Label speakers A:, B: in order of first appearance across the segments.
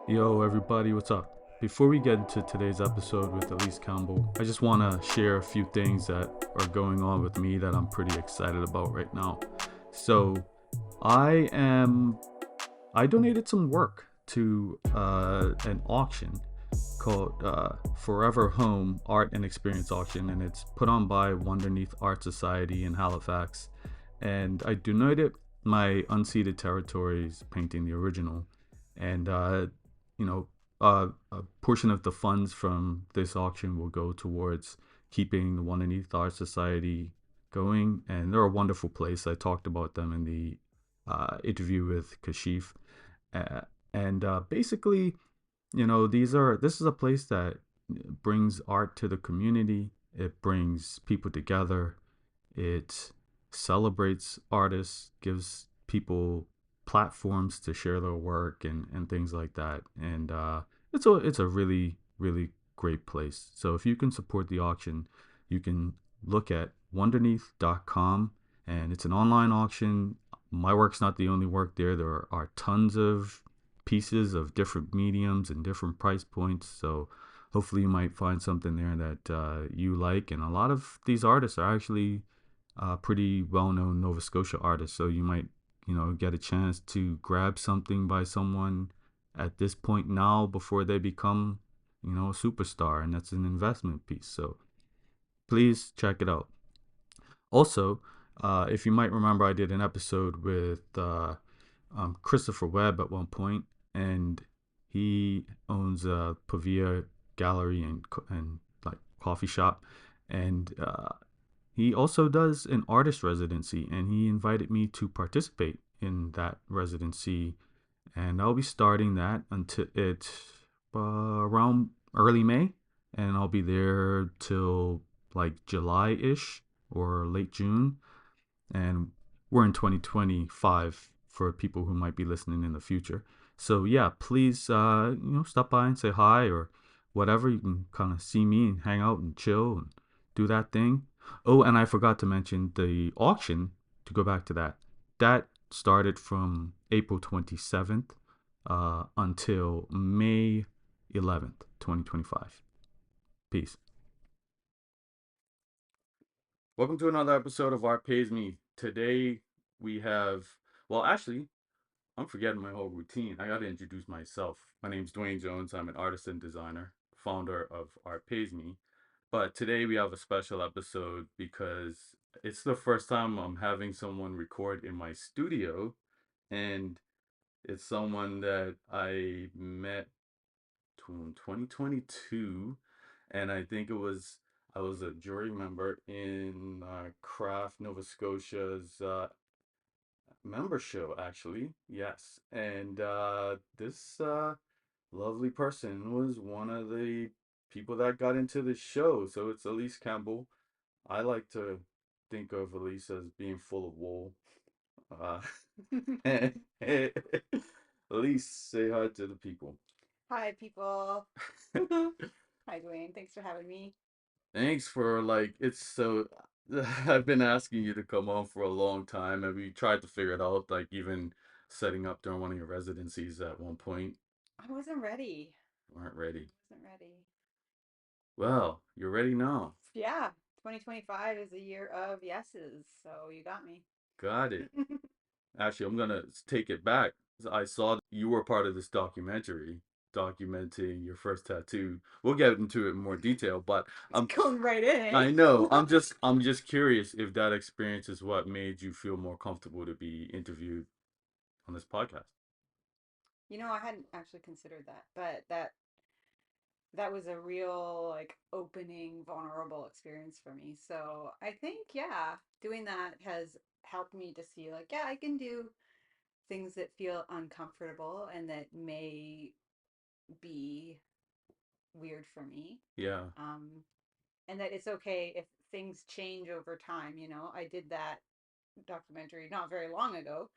A: Yo, everybody, what's up? Before we get into today's episode with Elise Campbell, I just want to share a few things that are going on with me that I'm pretty excited about right now. So, I am I donated some work to an auction called Forever Home Art and Experience Auction, and it's put on by Wonderneath Art Society in Halifax. And I donated my unceded territories painting, the original, and you know, a portion of the funds from this auction will go towards keeping the Wonderneath Art Society going. And they're a wonderful place. I talked about them in the interview with Kashif. Uh, and basically, this is a place that brings art to the community. It brings people together. It celebrates artists, gives people platforms to share their work and things like that. And it's a really really great place. So if you can support the auction, you can look at wonderneath.com, and it's an online auction. My work's not the only work there. There are tons of pieces of different mediums and different price points. So hopefully you might find something there that you like. And a lot of these artists are actually pretty well-known Nova Scotia artists. So you might, get a chance to grab something by someone at this point now before they become, a superstar, and that's an investment piece. So please check it out. Also, if you might remember, I did an episode with Christopher Webb at one point, and he owns a Pavia gallery and like coffee shop, and he also does an artist residency, and he invited me to participate in that residency, and I'll be starting that until around early May, and I'll be there till like July ish or late June, and we're in 2025 for people who might be listening in the future. So yeah, please, stop by and say hi or whatever. You can kind of see me and hang out and chill and do that thing. Oh, and I forgot to mention the auction. To go back to that, that started from April 27th until May 11th, 2025. Peace. Welcome to another episode of Art Pays Me. Today we have, well, actually, I'm forgetting my whole routine. I got to introduce myself. My name's Dwayne Jones. I'm an artist and designer, founder of Art Pays Me. But today we have a special episode because it's the first time I'm having someone record in my studio, and it's someone that I met in 2022, and I think I was a jury member in Craft Nova Scotia's member show, actually. Yes. And this lovely person was one of the people that got into the show. So it's Elise Campbell. I like to think of Elise as being full of wool. Uh, Elise, say hi to the people.
B: Hi, people. Hi, Dwayne. Thanks for having me.
A: Thanks for like it's so I've been asking you to come on for a long time, and we tried to figure it out, like even setting up during one of your residencies at one point.
B: I wasn't ready.
A: Weren't ready.
B: Wasn't ready.
A: Well, you're ready now.
B: Yeah, 2025 is a year of yeses, so you got me.
A: Got it. Actually, I'm gonna take it back. I saw you were part of this documentary documenting your first tattoo. We'll get into it in more detail, but
B: It's
A: I'm
B: going right in, eh?
A: I know. I'm just curious if that experience is what made you feel more comfortable to be interviewed on this podcast.
B: I hadn't actually considered that, but that was a real like opening, vulnerable experience for me. So I think, yeah, doing that has helped me to see like, yeah, I can do things that feel uncomfortable and that may be weird for me.
A: Yeah.
B: Um, and that it's okay if things change over time. I did that documentary not very long ago,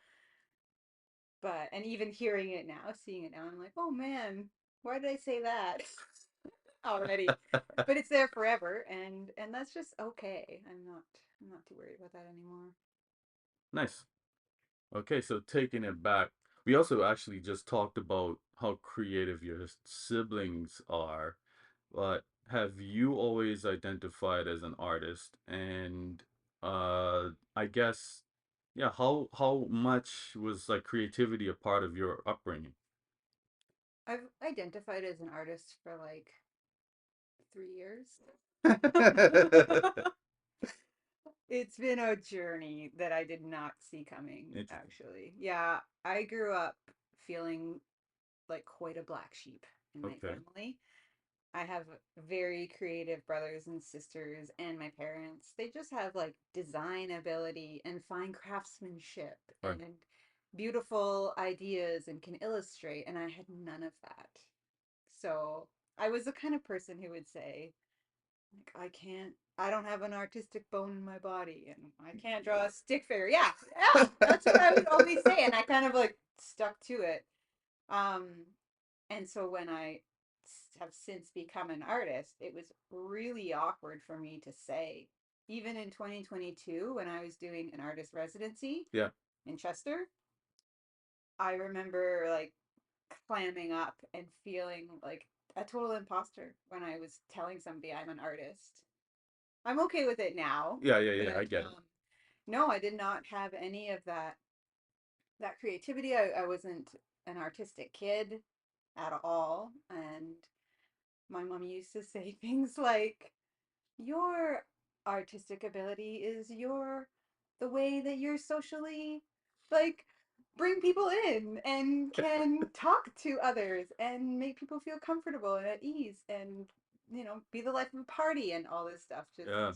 B: but and even hearing it now, seeing it now, I'm like, oh man, why did I say that already? But it's there forever, and that's just okay. I'm not too worried about that anymore.
A: Nice. Okay, so taking it back, we also actually just talked about how creative your siblings are, but have you always identified as an artist? And I guess, yeah, how much was like creativity a part of your upbringing?
B: I've identified as an artist for like 3 years. It's been a journey that I did not see coming,
A: Interesting.
B: actually. Yeah, I grew up feeling like quite a black sheep in my
A: Okay.
B: family. I have very creative brothers and sisters, and my parents. They just have like design ability and fine craftsmanship
A: Right.
B: and beautiful ideas and can illustrate, and I had none of that. So I was the kind of person who would say, like, I don't have an artistic bone in my body and I can't draw a stick figure. Yeah, yeah, that's what I would always say. And I kind of like stuck to it. Um, and so when I have since become an artist, it was really awkward for me to say. Even in 2022, when I was doing an artist residency
A: Yeah.
B: in Chester, I remember like clamming up and feeling like a total imposter when I was telling somebody I'm an artist. I'm okay with it now,
A: Yeah, yeah, yeah, I
B: but
A: get it.
B: no, I did not have any of that creativity. I wasn't an artistic kid at all, and my mom used to say things like, "Your artistic ability is the way that you're socially like bring people in and can talk to others and make people feel comfortable and at ease and be the life of a party and all this stuff just."
A: Yeah,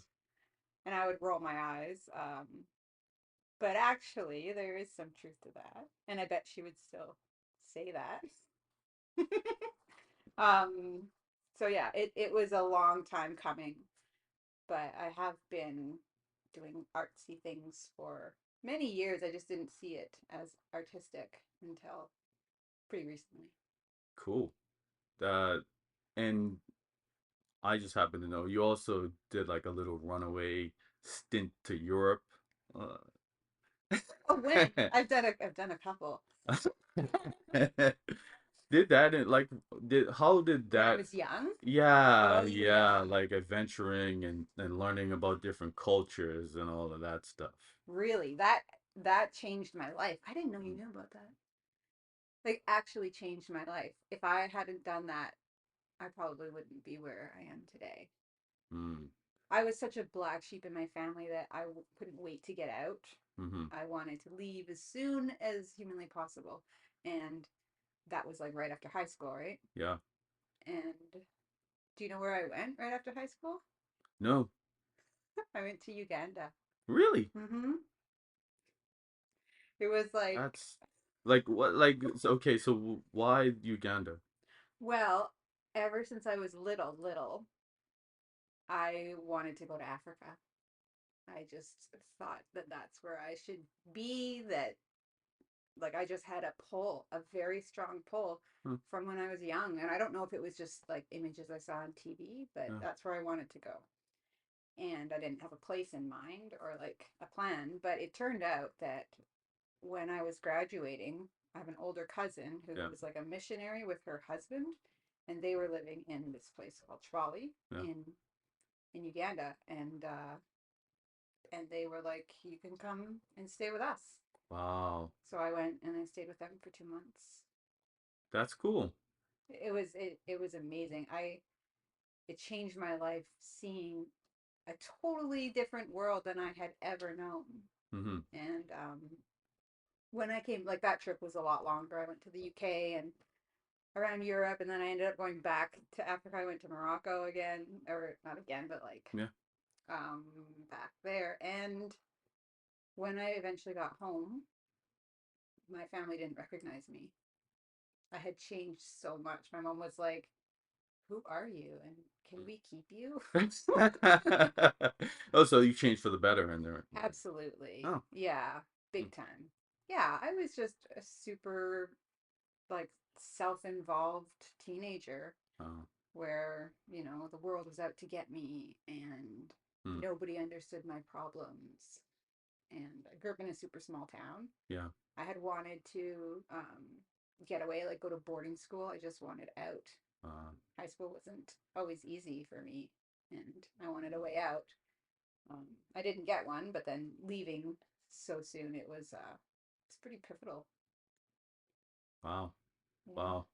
B: And I would roll my eyes. But actually, there is some truth to that. And I bet she would still say that. um, so yeah, it was a long time coming, but I have been doing artsy things for many years. I just didn't see it as artistic until pretty recently.
A: cool. Uh, and I just happen to know you also did like a little runaway stint to Europe. Uh,
B: Oh, when? I've done a couple.
A: did that and like did how did
B: When I
A: that
B: was young?
A: yeah,
B: Oh
A: yeah,
B: yeah.
A: like adventuring and learning about different cultures and all of that stuff.
B: Really, that changed my life. I didn't know you knew about that. Like actually changed my life. If I hadn't done that, I probably wouldn't be where I am today.
A: Mm,
B: I was such a black sheep in my family that couldn't wait to get out.
A: mm-hmm.
B: I wanted to leave as soon as humanly possible. And that was like right after high school, right?
A: Yeah.
B: And do you know where I went right after high school?
A: No,
B: I went to Uganda.
A: really?
B: Mm-hmm. It was like,
A: That's like what like okay, so why Uganda?
B: well, ever since I was little, I wanted to go to Africa. I just thought that that's where I should be, that like I just had a pull, a very strong pull
A: Huh,
B: from when I was young. And I don't know if it was just like images I saw on TV, but
A: yeah,
B: that's where I wanted to go. And I didn't have a place in mind or like a plan, but it turned out that when I was graduating, I have an older cousin who
A: yeah,
B: was like a missionary with her husband, and they were living in this place called Trali
A: yeah.
B: in Uganda, and they were like, "You can come and stay with us."
A: Wow.
B: So I went and I stayed with them for 2 months.
A: That's cool.
B: It was amazing. It changed my life seeing a totally different world than I had ever known.
A: Mm-hmm.
B: And when I came, like that trip was a lot longer. I went to the UK and around Europe, and then I ended up going back to Africa. I went to Morocco again, or not again, but like
A: Yeah.
B: um, back there. And when I eventually got home, my family didn't recognize me. I had changed so much. My mom was like, "Who are you? And can we keep you?"
A: Oh, so you changed for the better in there.
B: Absolutely.
A: Oh.
B: Yeah,
A: Hmm.
B: big time. Yeah, I was just a super like self-involved teenager
A: Oh.
B: where, the world was out to get me and
A: Hmm.
B: nobody understood my problems. and I grew up in a super small town.
A: Yeah.
B: I had wanted to get away, like go to boarding school. I just wanted out.
A: Uh,
B: High school wasn't always easy for me, and I wanted a way out. Um, I didn't get one, but then leaving so soon, it's pretty pivotal.
A: wow.
B: Yeah.
A: Wow.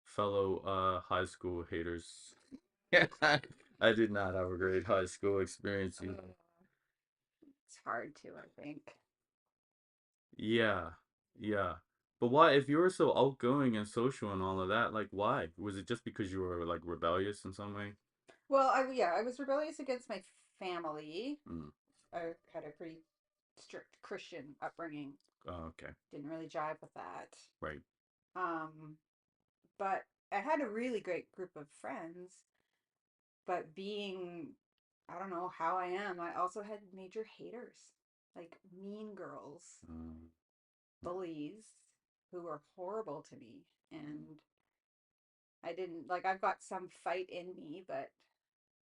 A: Fellow high school haters. Yeah. I did not have a great high school experience either.
B: It's hard to, I think.
A: Yeah. Yeah. But why, if you were so outgoing and social and all of that, like why? Was it just because you were like rebellious in some way?
B: Well, I was rebellious against my family.
A: Mm.
B: I had a pretty strict Christian upbringing.
A: Oh, okay.
B: Didn't really jive with that.
A: Right.
B: Um, but I had a really great group of friends. But being, I don't know how I am, I also had major haters, like mean girls,
A: Um,
B: bullies who were horrible to me. And I didn't like I've got some fight in me, but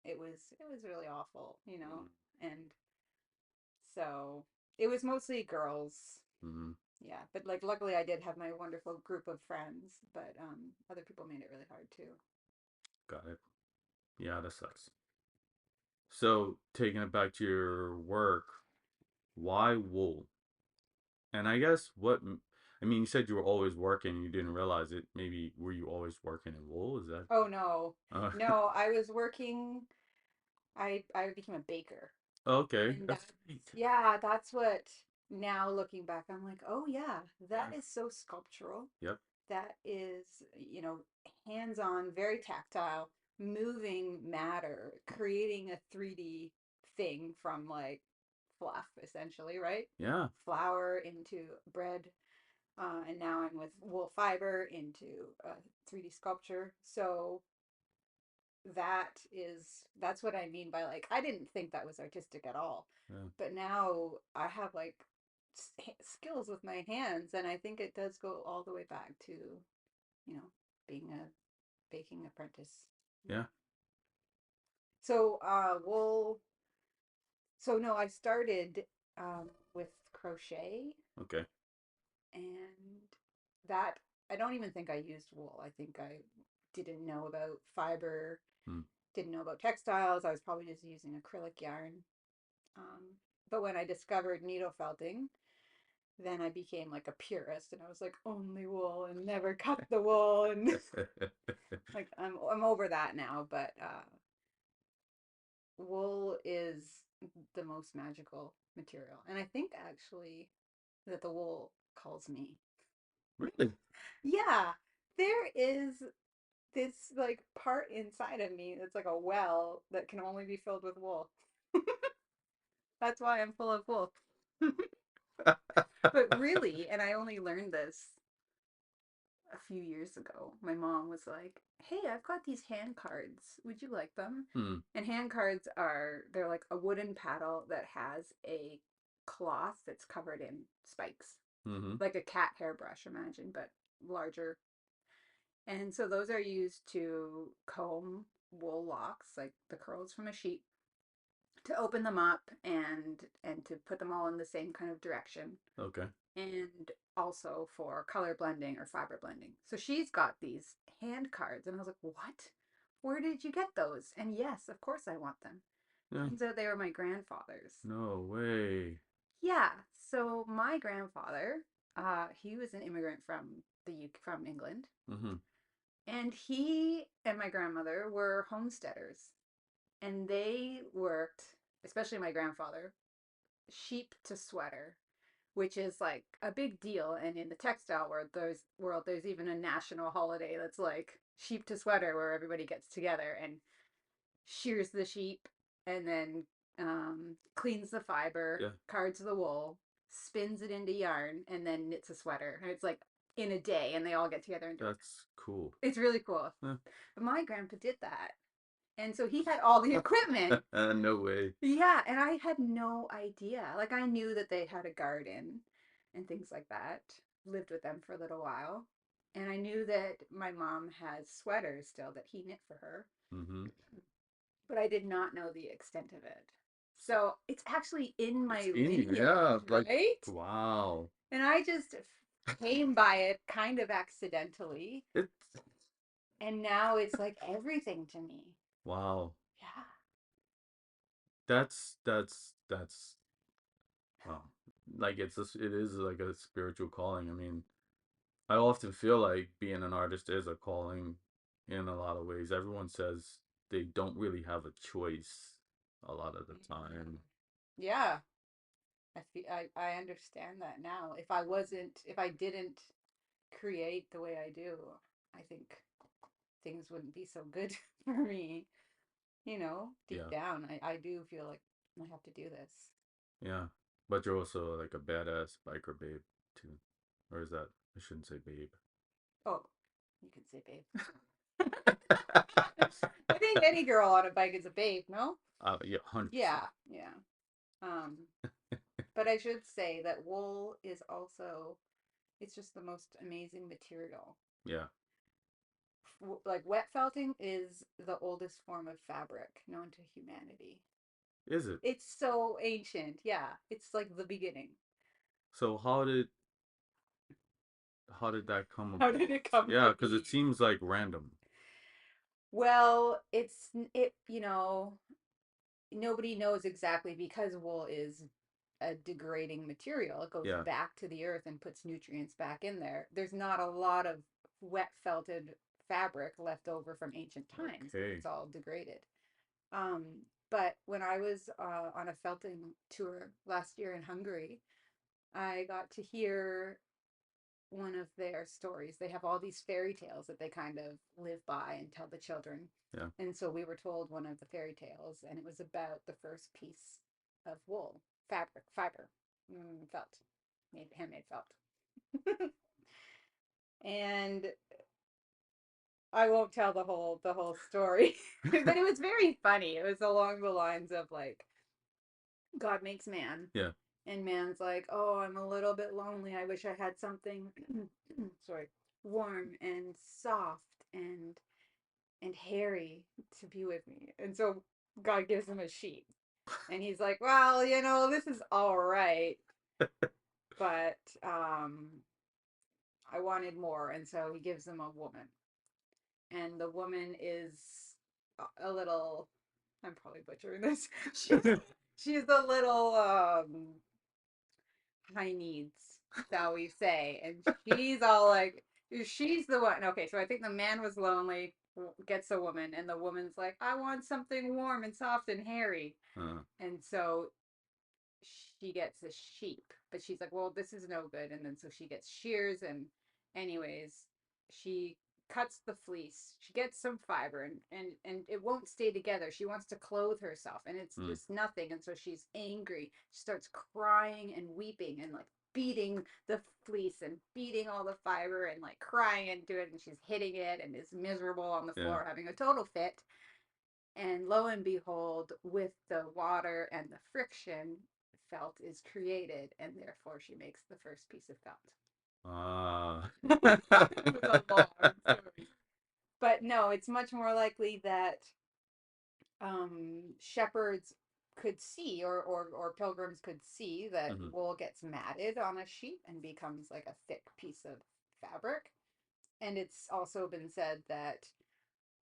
B: it was really awful, you know. And so it was mostly girls.
A: mm-hmm.
B: Yeah, but like luckily I did have my wonderful group of friends, but other people made it really hard too.
A: Got it. Yeah, that sucks. So, taking it back to your work, why wool? And I guess I mean, you said you were always working and you didn't realize it. Maybe were you always working in wool? Is that?
B: Oh no.
A: Uh,
B: No, I was working I became a baker.
A: okay,
B: And
A: that's
B: that's,
A: sweet.
B: yeah, that's what now looking back, I'm like, oh yeah, that
A: Yeah.
B: is so sculptural.
A: Yep.
B: That is, hands-on, very tactile, moving matter, creating a 3D thing from like fluff, essentially, right?
A: Yeah.
B: Flour into bread. And now I'm with wool fiber into 3D sculpture. So that's what I mean by like I didn't think that was artistic at all.
A: Yeah.
B: But now I have like skills with my hands and I think it does go all the way back to, you know, being a baking apprentice.
A: Yeah.
B: Yeah. So wool so no, I started with crochet
A: Okay.
B: and that I don't even think I used wool. I think I didn't know about fiber,
A: Hmm.
B: didn't know about textiles. I was probably just using acrylic yarn. Um, but when I discovered needle felting, then I became like a purist, and I was like only wool and never cut the wool, and like I'm over that now. But wool is the most magical material, and I think actually that the wool calls me.
A: Really?
B: Yeah, there is this like part inside of me that's like a well that can only be filled with wool. That's why I'm full of wool. But really, and I only learned this a few years ago. My mom was like, "Hey, I've got these hand cards. Would you like them?"
A: Hmm.
B: And hand cards they're like a wooden paddle that has a cloth that's covered in spikes,
A: Mm-hmm.
B: like a cat hairbrush, imagine, but larger. And so those are used to comb wool locks, like the curls from a sheep, to open them up and to put them all in the same kind of direction,
A: Okay.
B: and also for color blending or fiber blending. So she's got these hand cards, and I was like, "What? Where did you get those?" And yes, of course I want them.
A: Yeah.
B: Turns out they were my grandfather's.
A: No way.
B: Yeah. So my grandfather, he was an immigrant from the UK, from England,
A: Mm-hmm.
B: and he and my grandmother were homesteaders, and they worked, especially my grandfather, sheep to sweater, which is like a big deal. And in the textile world, there's even a national holiday that's like sheep to sweater, where everybody gets together and shears the sheep and then cleans the fiber,
A: Yeah.
B: cards the wool, spins it into yarn, and then knits a sweater. And it's like in a day, and they all get together and do it.
A: That's cool.
B: It's really cool.
A: Huh.
B: But my grandpa did that. And so he had all the equipment.
A: No way.
B: Yeah, and I had no idea. Like I knew that they had a garden and things like that. Lived with them for a little while. And I knew that my mom has sweaters still that he knit for her,
A: Mm-hmm.
B: but I did not know the extent of it. So it's actually in
A: It's
B: my
A: in you,
B: lineage,
A: yeah. Like,
B: right?
A: wow.
B: And I just came by it kind of accidentally.
A: It's
B: And now it's like everything to me.
A: wow.
B: Yeah.
A: That's wow. Like it is like a spiritual calling. I mean, I often feel like being an artist is a calling in a lot of ways. Everyone says they don't really have a choice a lot of the
B: Mm.
A: time.
B: Yeah. I understand that now. If I didn't create the way I do, I think things wouldn't be so good for me. Deep
A: Yeah,
B: down, I do feel like I have to do this.
A: yeah. But you're also like a badass biker babe too. Or is that I shouldn't say babe.
B: Oh, you can say babe. I think any girl on a bike is a babe, no?
A: Yeah, 100%.
B: Yeah, yeah. Um, but I should say that wool is also, it's just the most amazing material.
A: Yeah.
B: Like wet felting is the oldest form of fabric known to humanity.
A: Is it?
B: It's so ancient. Yeah, it's like the beginning.
A: So how did that come
B: How
A: about?
B: did it come
A: Yeah,
B: to
A: because it
B: be?
A: seems like random.
B: Well, nobody knows exactly because wool is a degrading material. It goes
A: Yeah.
B: back to the earth and puts nutrients back in there. There's not a lot of wet felted fabric left over from ancient times because
A: Okay.
B: it's all degraded. Um, but when I was on a felting tour last year in Hungary, I got to hear one of their stories. They have all these fairy tales that they kind of live by and tell the children.
A: Yeah.
B: And so we were told one of the fairy tales, and it was about the first piece of wool, fiber, felt, made handmade felt. And I won't tell the whole story, but it was very funny. It was along the lines of like God makes man,
A: Yeah.
B: and man's like, "Oh, I'm a little bit lonely. I wish I had something sorry, warm and soft and hairy to be with me." And so God gives him a sheep. And he's like, "Well, this is all right, but I wanted more." And so he gives him a woman. And the woman is a little, I'm probably butchering this. She's a little high needs, shall we say. And she's all like, she's the one. Okay, so I think the man was lonely, gets a woman, and the woman's like, I want something warm and soft and hairy.
A: Uh,
B: And so she gets a sheep, but she's like, well, this is no good. And then so she gets shears, and anyways, she cuts the fleece. She gets some fiber, and it won't stay together. She wants to clothe herself, and it's
A: mm,
B: just nothing. And so she's angry. She starts crying and weeping and like beating the fleece and beating all the fiber and like crying into it, and she's hitting it and is miserable on the
A: yeah.
B: floor having a total fit. And lo and behold, with the water and the friction, felt is created, and therefore she makes the first piece of felt.
A: Ah.
B: It was a long story. But no, it's much more likely that shepherds could see, or pilgrims could see that
A: Mhm.
B: wool gets matted on a sheep and becomes like a thick piece of fabric. And it's also been said that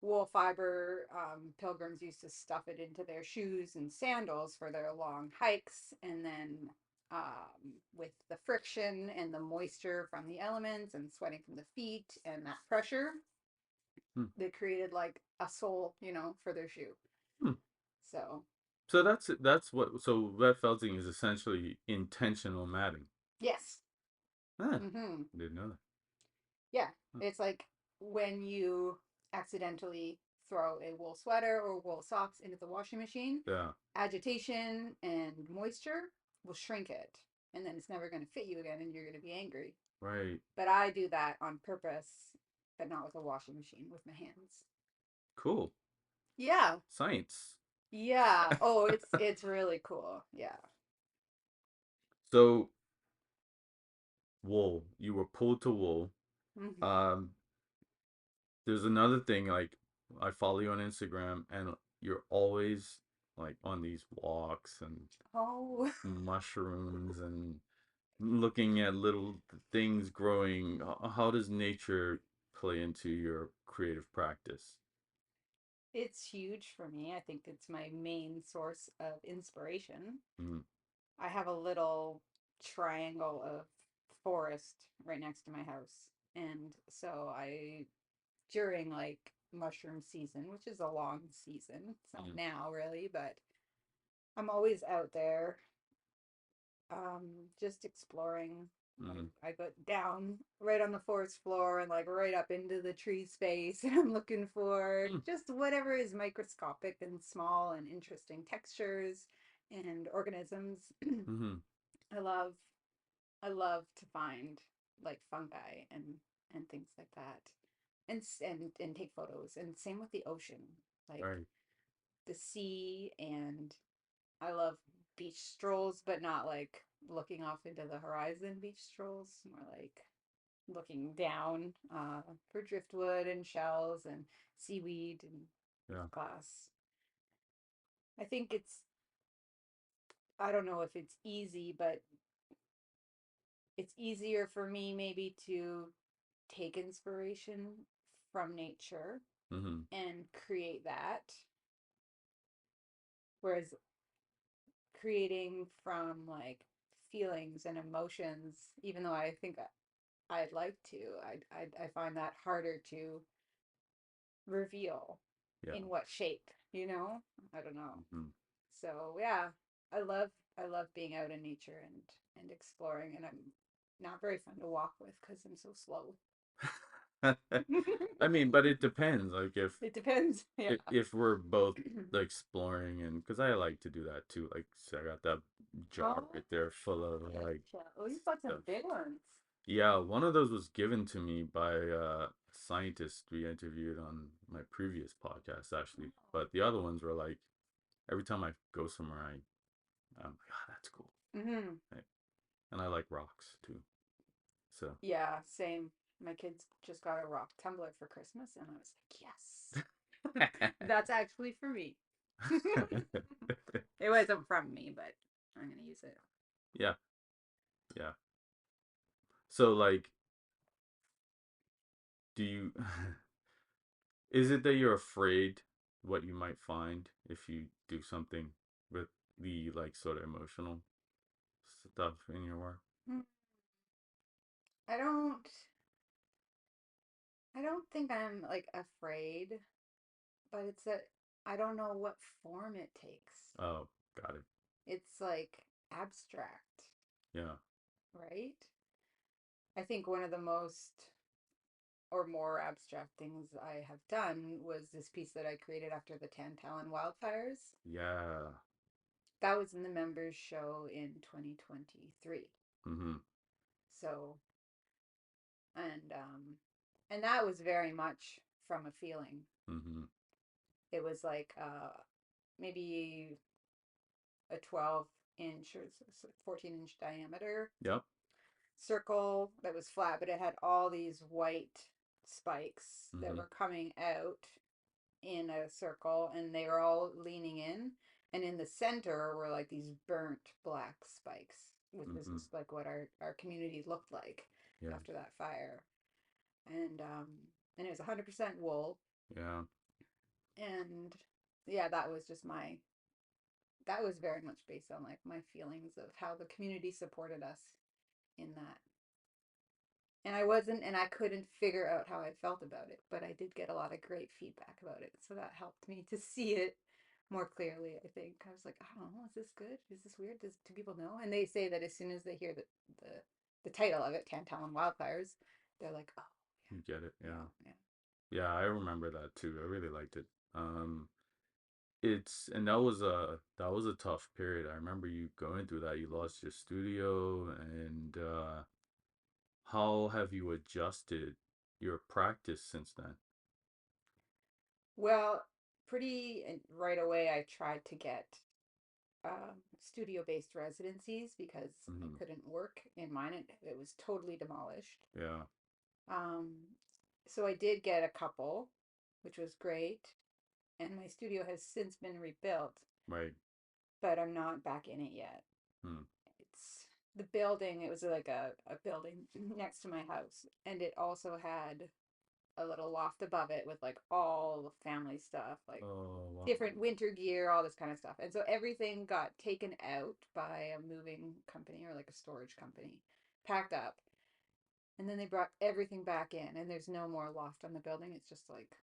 B: wool fiber, pilgrims used to stuff it into their shoes and sandals for their long hikes. And then with the friction and the moisture from the elements and sweating from the feet and that pressure,
A: Hmm.
B: they created like a sole, for their shoe.
A: Hmm.
B: So,
A: So that's what so red felting is essentially intentional matting.
B: yes.
A: Ah,
B: Hmm.
A: didn't know that.
B: Yeah.
A: Huh.
B: It's like when you accidentally throw a wool sweater or wool socks into the washing machine,
A: Yeah.
B: agitation and moisture will shrink it, and then it's never going to fit you again, and you're going to be angry.
A: Right.
B: But I do that on purpose, but not with a washing machine, with my hands.
A: Cool.
B: Yeah.
A: Science.
B: Yeah. Oh, it's really cool. Yeah.
A: So wool. You were pulled to wool.
B: Hmm.
A: Um, there's another thing like I follow you on Instagram and you're always like on these walks and
B: Oh,
A: mushrooms and looking at little things growing. How does nature play into your creative practice?
B: it's huge for me. I think it's my main source of inspiration.
A: Mm,
B: I have a little triangle of forest right next to my house. And so during like mushroom season, which is a long season, it's not
A: mm,
B: now really, but I'm always out there just exploring.
A: mm,
B: I go down right on the forest floor and like right up into the tree space, and I'm looking for
A: mm,
B: just whatever is microscopic and small and interesting textures and organisms.
A: mm,
B: I love I love to find like fungi and things like that. And take photos. And same with the ocean. Like
A: right.
B: the sea, and I love beach strolls, but not like looking off into the horizon beach strolls, more like looking down for driftwood and shells and seaweed and
A: Yeah.
B: glass. I think I don't know if it's easy, but it's easier for me maybe to take inspiration from nature
A: Mm-hmm.
B: and create that. Whereas creating from like feelings and emotions, even though I think I'd like to, I find that harder to reveal
A: Yeah.
B: in what shape, you know? I don't know.
A: Mm-hmm.
B: So yeah, I love being out in nature and exploring, and I'm not very fun to walk with because I'm so slow.
A: I mean, but it depends. Like
B: It depends. Yeah.
A: if we're both like exploring and because I like to do that too. Like, so I got that jar
B: Oh,
A: right there full of like
B: gotcha. Oh, you've got some
A: stuff.
B: big ones.
A: Yeah, one of those was given to me by a scientist we interviewed on my previous podcast, actually. But the other ones were like every time I go somewhere, I'm like, ah, that's cool.
B: Mm-hmm.
A: Right? And I like rocks too. So,
B: Yeah, same. My kids just got a rock tumbler for Christmas, and I was like, yes, that's actually for me. It wasn't from me, but I'm gonna use it.
A: yeah, yeah. So, like, do you, is it that you're afraid what you might find if you do something with the like sort of emotional stuff in your work?
B: Mm, I don't. I don't think I'm like afraid, but it's that I don't know what form it takes.
A: Oh, got it.
B: It's like abstract,
A: Yeah.
B: right? I think one of the most or more abstract things I have done was this piece that I created after the Tantalin wildfires.
A: Yeah.
B: That was in the members show in 2023.
A: Mm-hmm.
B: So, and and that was very much from a feeling.
A: Mm-hmm.
B: It was like maybe a 12-inch or 14-inch diameter
A: Yep.
B: circle that was flat, but it had all these white spikes that
A: Mm-hmm.
B: were coming out in a circle, and they were all leaning in. And in the center were like these burnt black spikes, which was
A: Mm-hmm.
B: like what our community looked like
A: Yeah.
B: after that fire. And it was 100% wool.
A: Yeah.
B: And yeah, that was very much based on like my feelings of how the community supported us in that. And I couldn't figure out how I felt about it, but I did get a lot of great feedback about it. So that helped me to see it more clearly, I think. I was like, I don't know, is this good? Is this weird? Do people know? And they say that as soon as they hear the, the title of it, Tantalum Wildfires, they're like, oh,
A: You get it.
B: yeah,
A: Yeah.
B: yeah, yeah.
A: Yeah, I remember that too. I really liked it. It's and that was a tough period. I remember you going through that. You lost your studio, and how have you adjusted your practice since then?
B: Well, pretty right away, I tried to get studio-based residencies because I
A: Hmm.
B: couldn't work in mine. It was totally demolished.
A: Yeah.
B: Um, so I did get a couple, which was great, and my studio has since been rebuilt.
A: Right.
B: but I'm not back in it yet.
A: Hmm.
B: It's the building, it was like a building next to my house, and it also had a little loft above it with like all the family stuff, like
A: Oh, wow.
B: different winter gear, all this kind of stuff. And so everything got taken out by a moving company or like a storage company, packed up. And then they brought everything back in, and there's no more loft on the building. It's just like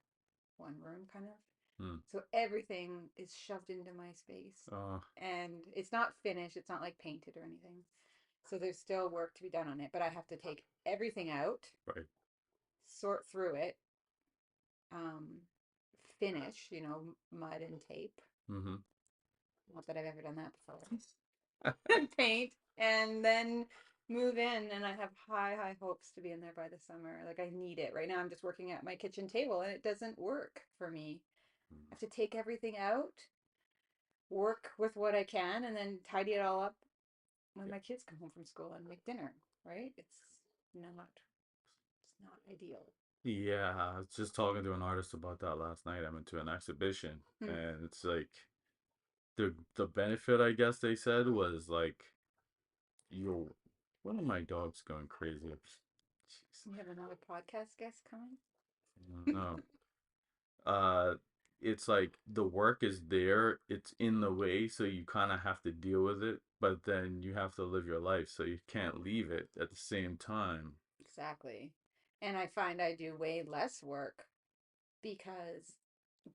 B: one room kind of.
A: Hmm.
B: So everything is shoved into my space.
A: Uh,
B: And it's not finished, it's not like painted or anything. So there's still work to be done on it, but I have to take everything out,
A: right.
B: sort through it, um, finish, mud and tape.
A: Mm-hmm.
B: Not that I've ever done that before. Paint and then move in, and I have high hopes to be in there by the summer. Like I need it. Right now I'm just working at my kitchen table and it doesn't work for me. I have to take everything out, work with what I can, and then tidy it all up when
A: Yeah.
B: my kids come home from school and make dinner, right? It's not ideal.
A: Yeah, I was just talking to an artist about that last night. I went to an exhibition,
B: Hmm.
A: and it's like the benefit, I guess they said, was like you. One of my dogs going crazy. Jeez.
B: You have another podcast guest coming?
A: No. Uh, it's like the work is there, it's in the way, so you kind of have to deal with it, but then you have to live your life, so you can't leave it at the same time.
B: Exactly. And I find I do way less work because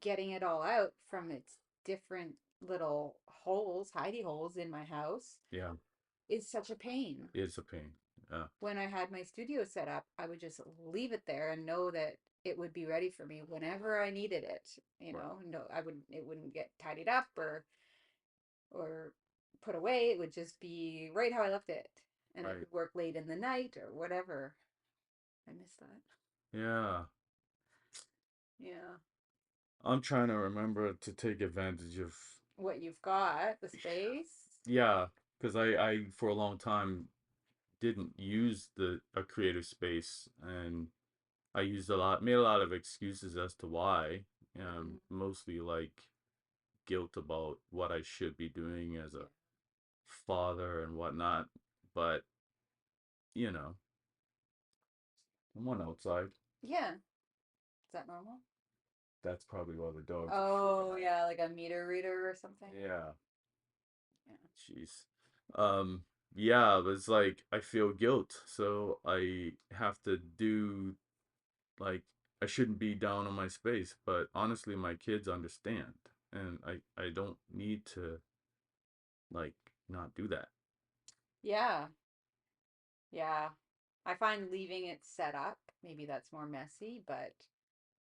B: getting it all out from its different little holes, hidey holes in my house
A: Yeah,
B: is such a pain.
A: it's a pain. Yeah,
B: When I had my studio set up, I would just leave it there and know that it would be ready for me whenever I needed it.
A: right,
B: No, it wouldn't get tidied up or put away. It would just be right how I left it. And I
A: right.
B: could work late in the night or whatever. I miss that.
A: Yeah,
B: Yeah.
A: I'm trying to remember to take advantage of,
B: What you've got, the space.
A: yeah, because I for a long time didn't use the a creative space, and I used made a lot of excuses as to why,
B: Mm,
A: mostly like guilt about what I should be doing as
B: yeah.
A: a father and whatnot. But, you know, I'm on outside.
B: Yeah. Is that normal?
A: That's probably why the dogs are
B: Oh,
A: freaking out.
B: yeah, like a meter reader or something.
A: Yeah,
B: Yeah.
A: jeez. Um, yeah, it was like I feel guilt, so I have to do like I shouldn't be down on my space, but honestly, my kids understand, and I don't need to like not do that.
B: Yeah. Yeah. I find leaving it set up, maybe that's more messy, but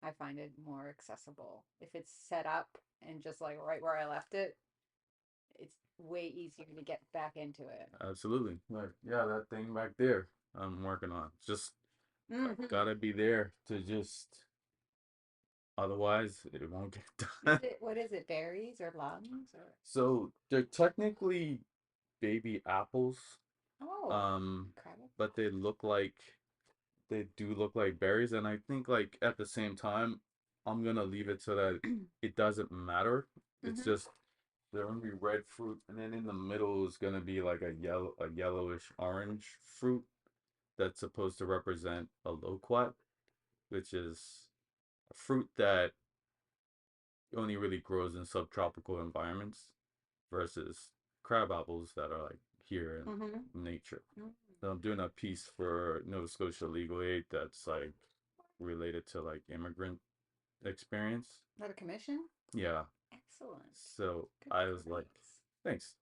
B: I find it more accessible. If it's set up and just like right where I left it, it's way easier to get back into it.
A: Absolutely. Like, yeah, that thing back there I'm working on. Just
B: Hmm.
A: gotta be there to just otherwise it won't get
B: Is
A: done.
B: it, what is it, berries or lungs or?
A: So they're technically baby apples,
B: Oh,
A: um,
B: incredible.
A: but they do look like berries, and I think like at the same time, I'm gonna leave it so that it doesn't matter. It's
B: Hmm.
A: just they're gonna be red fruit, and then in the middle is gonna be like a yellowish orange fruit that's supposed to represent a loquat, which is a fruit that only really grows in subtropical environments versus crab apples that are like here
B: Hmm.
A: in nature.
B: Mm.
A: So I'm doing a piece for Nova Scotia Legal Aid that's like related to like immigrant experience.
B: Is that a commission?
A: Yeah.
B: Excellent.
A: So
B: Good
A: I was like,
B: price.
A: thanks.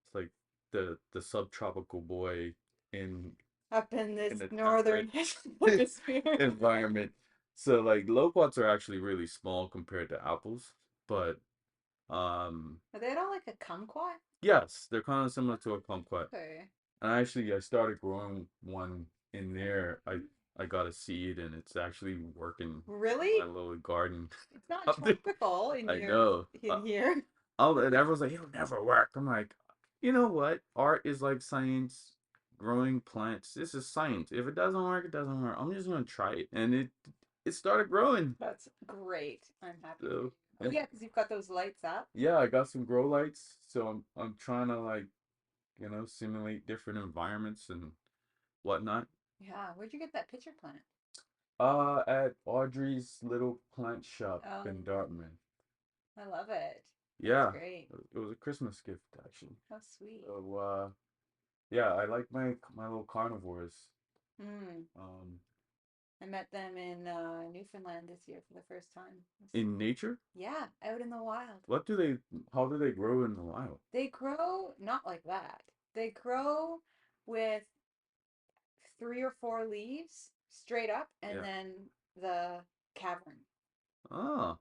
A: It's like the subtropical boy in
B: Up in
A: in
B: this
A: the temperate
B: northern hemisphere.
A: environment. So like loquats are actually really small compared to apples, but um
B: Are they at all like a kumquat?
A: yes, they're kind of similar to a kumquat.
B: Okay.
A: And I started growing one in there. I got a seed and it's actually working in my
B: Really?
A: little garden
B: It's not
A: up there.
B: tropical in
A: I
B: your
A: know.
B: in here.
A: And everyone's like, it'll never work. I'm like, you know what? Art is like science. Growing plants, this is science. If it doesn't work, it doesn't work. I'm just gonna try it, and it started growing.
B: That's great. I'm happy for
A: So
B: you. Oh yeah, because you've got those lights up.
A: Yeah, I got some grow lights, so I'm trying to like, simulate different environments and whatnot.
B: Yeah, where'd you get that pitcher plant?
A: At Audrey's little plant shop in
B: Oh,
A: Dartmouth.
B: I love it. That's
A: Yeah,
B: great.
A: it was a Christmas gift actually.
B: How sweet.
A: So yeah, I like my little carnivores.
B: Mm.
A: Um,
B: I met them in Newfoundland this year for the first time. It was so
A: in
B: cool.
A: nature,
B: Yeah, out in the wild.
A: what do they? How do they grow in the wild?
B: They grow not like that. They grow with three or four leaves straight up, and
A: Yeah.
B: then the cavern
A: Ah,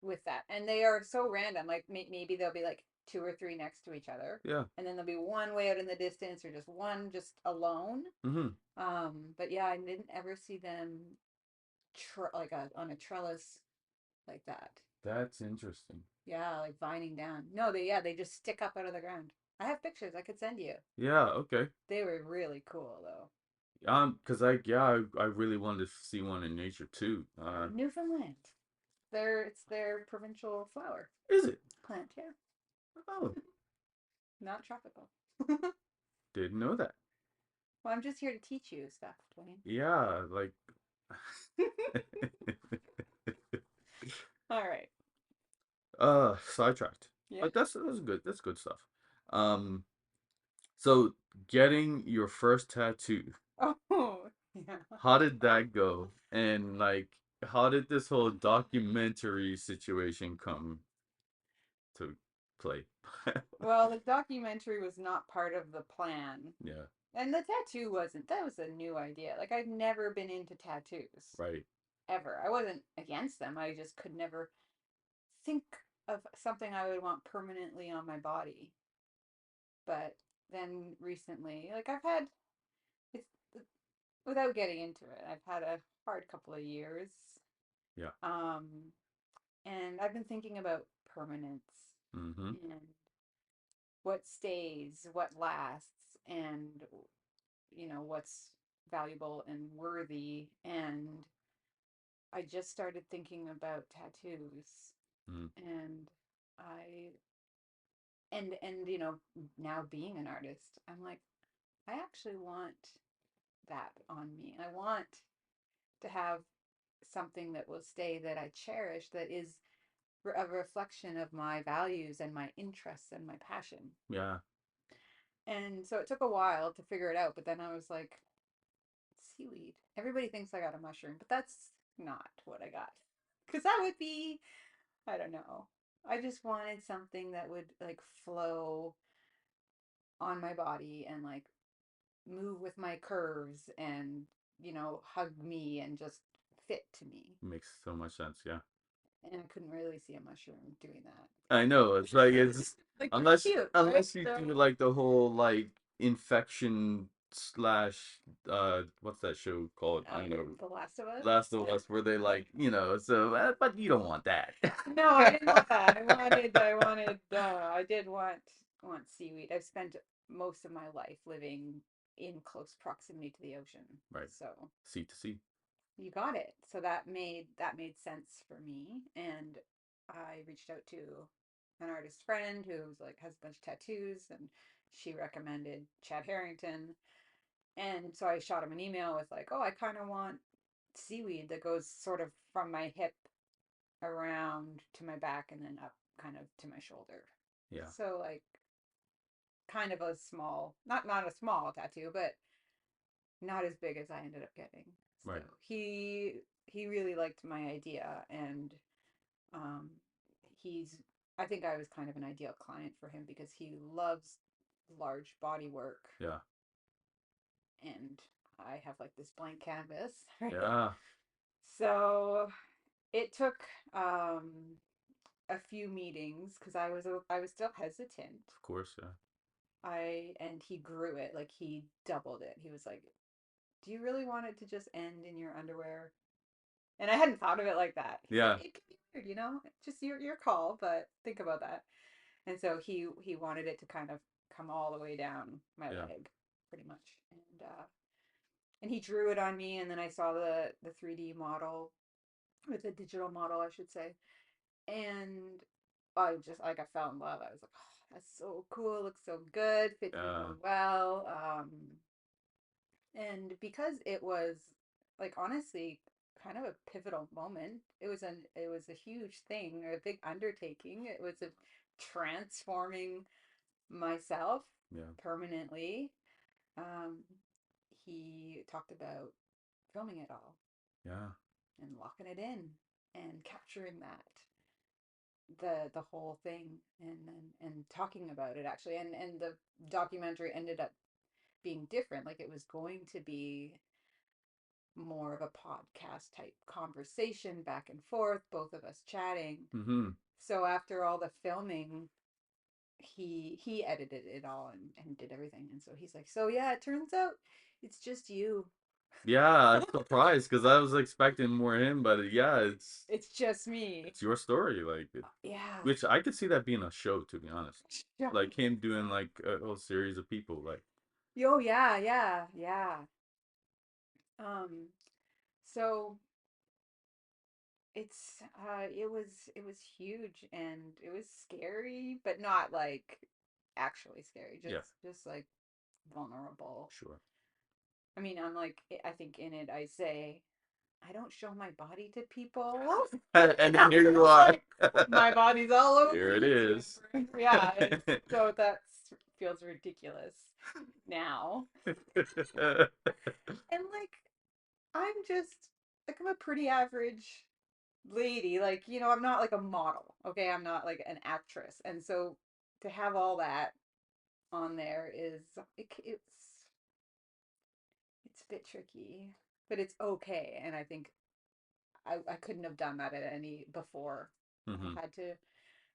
B: with that. And they are so random. Like maybe there'll be like two or three next to each other,
A: yeah.
B: and then there'll be one way out in the distance, or just one just alone.
A: Mm-hmm.
B: But yeah, I didn't ever see them like on a trellis like that.
A: That's interesting.
B: Yeah, like vining down. No, they just stick up out of the ground. I have pictures I could send you.
A: Yeah. Okay.
B: They were really cool though.
A: Cause I really wanted to see one in nature too.
B: Newfoundland. It's their provincial flower
A: Is it?
B: plant, yeah.
A: Oh,
B: Not tropical. Well,
A: didn't know that.
B: I'm just here to teach you stuff, Dwayne.
A: Yeah, like
B: All right.
A: sidetracked.
B: Yeah.
A: But that's good. That's good stuff. Um, so getting your first tattoo,
B: Oh, yeah.
A: how did that go? And like, how did this whole documentary situation come to play?
B: Well, the documentary was not part of the plan.
A: Yeah,
B: And the tattoo wasn't. That was a new idea. Like, I've never been into tattoos,
A: right.
B: ever. I wasn't against them. I just could never think of something I would want permanently on my body. But then recently, like, it's, without getting into it, I've had a hard couple of years.
A: Yeah.
B: Um, and I've been thinking about permanence
A: Mm-hmm.
B: and what stays, what lasts, and what's valuable and worthy. And I just started thinking about tattoos,
A: Mm.
B: and I and now being an artist, I'm like, I actually want that on me. I want to have something that will stay, that I cherish, that is a reflection of my values and my interests and my passion.
A: Yeah.
B: And so it took a while to figure it out, but then I was like, seaweed. Everybody thinks I got a mushroom, but that's not what I got. Because that would be, I don't know. I just wanted something that would like flow on my body and like move with my curves and, hug me and just fit to me.
A: Makes so much sense. Yeah.
B: And I couldn't really see a mushroom doing that.
A: I know. It's like it's
B: Like they're
A: unless
B: cute, right?
A: unless you
B: So,
A: do like the whole like infection slash what's that show called? I don't know.
B: The Last of Us.
A: Last of Us where they like, so but you don't want that.
B: No, I didn't want that. I did want seaweed. I've spent most of my life living in close proximity to the ocean.
A: Right.
B: So
A: C to C.
B: you got it. So that made sense for me. And I reached out to an artist friend who's like has a bunch of tattoos, and she recommended Chad Harrington. And so I shot him an email with like, oh, I kind of want seaweed that goes sort of from my hip around to my back and then up kind of to my shoulder.
A: Yeah.
B: So like kind of a small, not a small tattoo, but not as big as I ended up getting. So
A: Right.
B: he really liked my idea, and um he's I think I was kind of an ideal client for him because he loves large body work,
A: Yeah.
B: and I have like this blank canvas, right?
A: Yeah.
B: So it took a few meetings because I was still hesitant.
A: Of course. Yeah.
B: And he grew it, like he doubled it. He was like, "Do you really want it to just end in your underwear?" And I hadn't thought of it like that. He's like,
A: Yeah.
B: "It could be weird, just your call, but think about that." And so he wanted it to kind of come all the way down my
A: Yeah.
B: leg, pretty much. And he drew it on me, and then I saw the 3D model, or the digital model, I should say. And I just like I fell in love. I was like, oh, that's so cool. Looks so good. Fits me
A: Yeah.
B: so well. And because it was like honestly kind of a pivotal moment. It was a huge thing, a big undertaking. It was a transforming myself
A: Yeah.
B: permanently. Um, he talked about filming it all
A: Yeah.
B: and locking it in and capturing the whole thing and talking about it actually and the documentary ended up being different, like it was going to be more of a podcast type conversation back and forth, both of us chatting.
A: Mm-hmm.
B: So after all the filming, he edited it all and did everything. And so he's like, so yeah, it turns out it's just you.
A: Yeah, I'm surprised because I was expecting more him, but yeah,
B: It's just me.
A: it's your story, like,
B: Yeah.
A: which I could see that being a show, to be honest.
B: Yeah.
A: Like him doing like a whole series of people, like,
B: Oh yeah, yeah, yeah. Um, so it was huge and it was scary, but not like actually scary,
A: yeah,
B: just like vulnerable.
A: sure.
B: I mean, I'm like I think in it I say I don't show my body to people.
A: And then here you are.
B: Like my body's all over
A: Here it
B: YouTube.
A: is.
B: Yeah, so that feels ridiculous now. And like I'm just like I'm a pretty average lady. Like, I'm not like a model. Okay, I'm not like an actress. And so to have all that on there is it's a bit tricky, but it's okay. And I think I couldn't have done that at any before.
A: Hmm.
B: I had to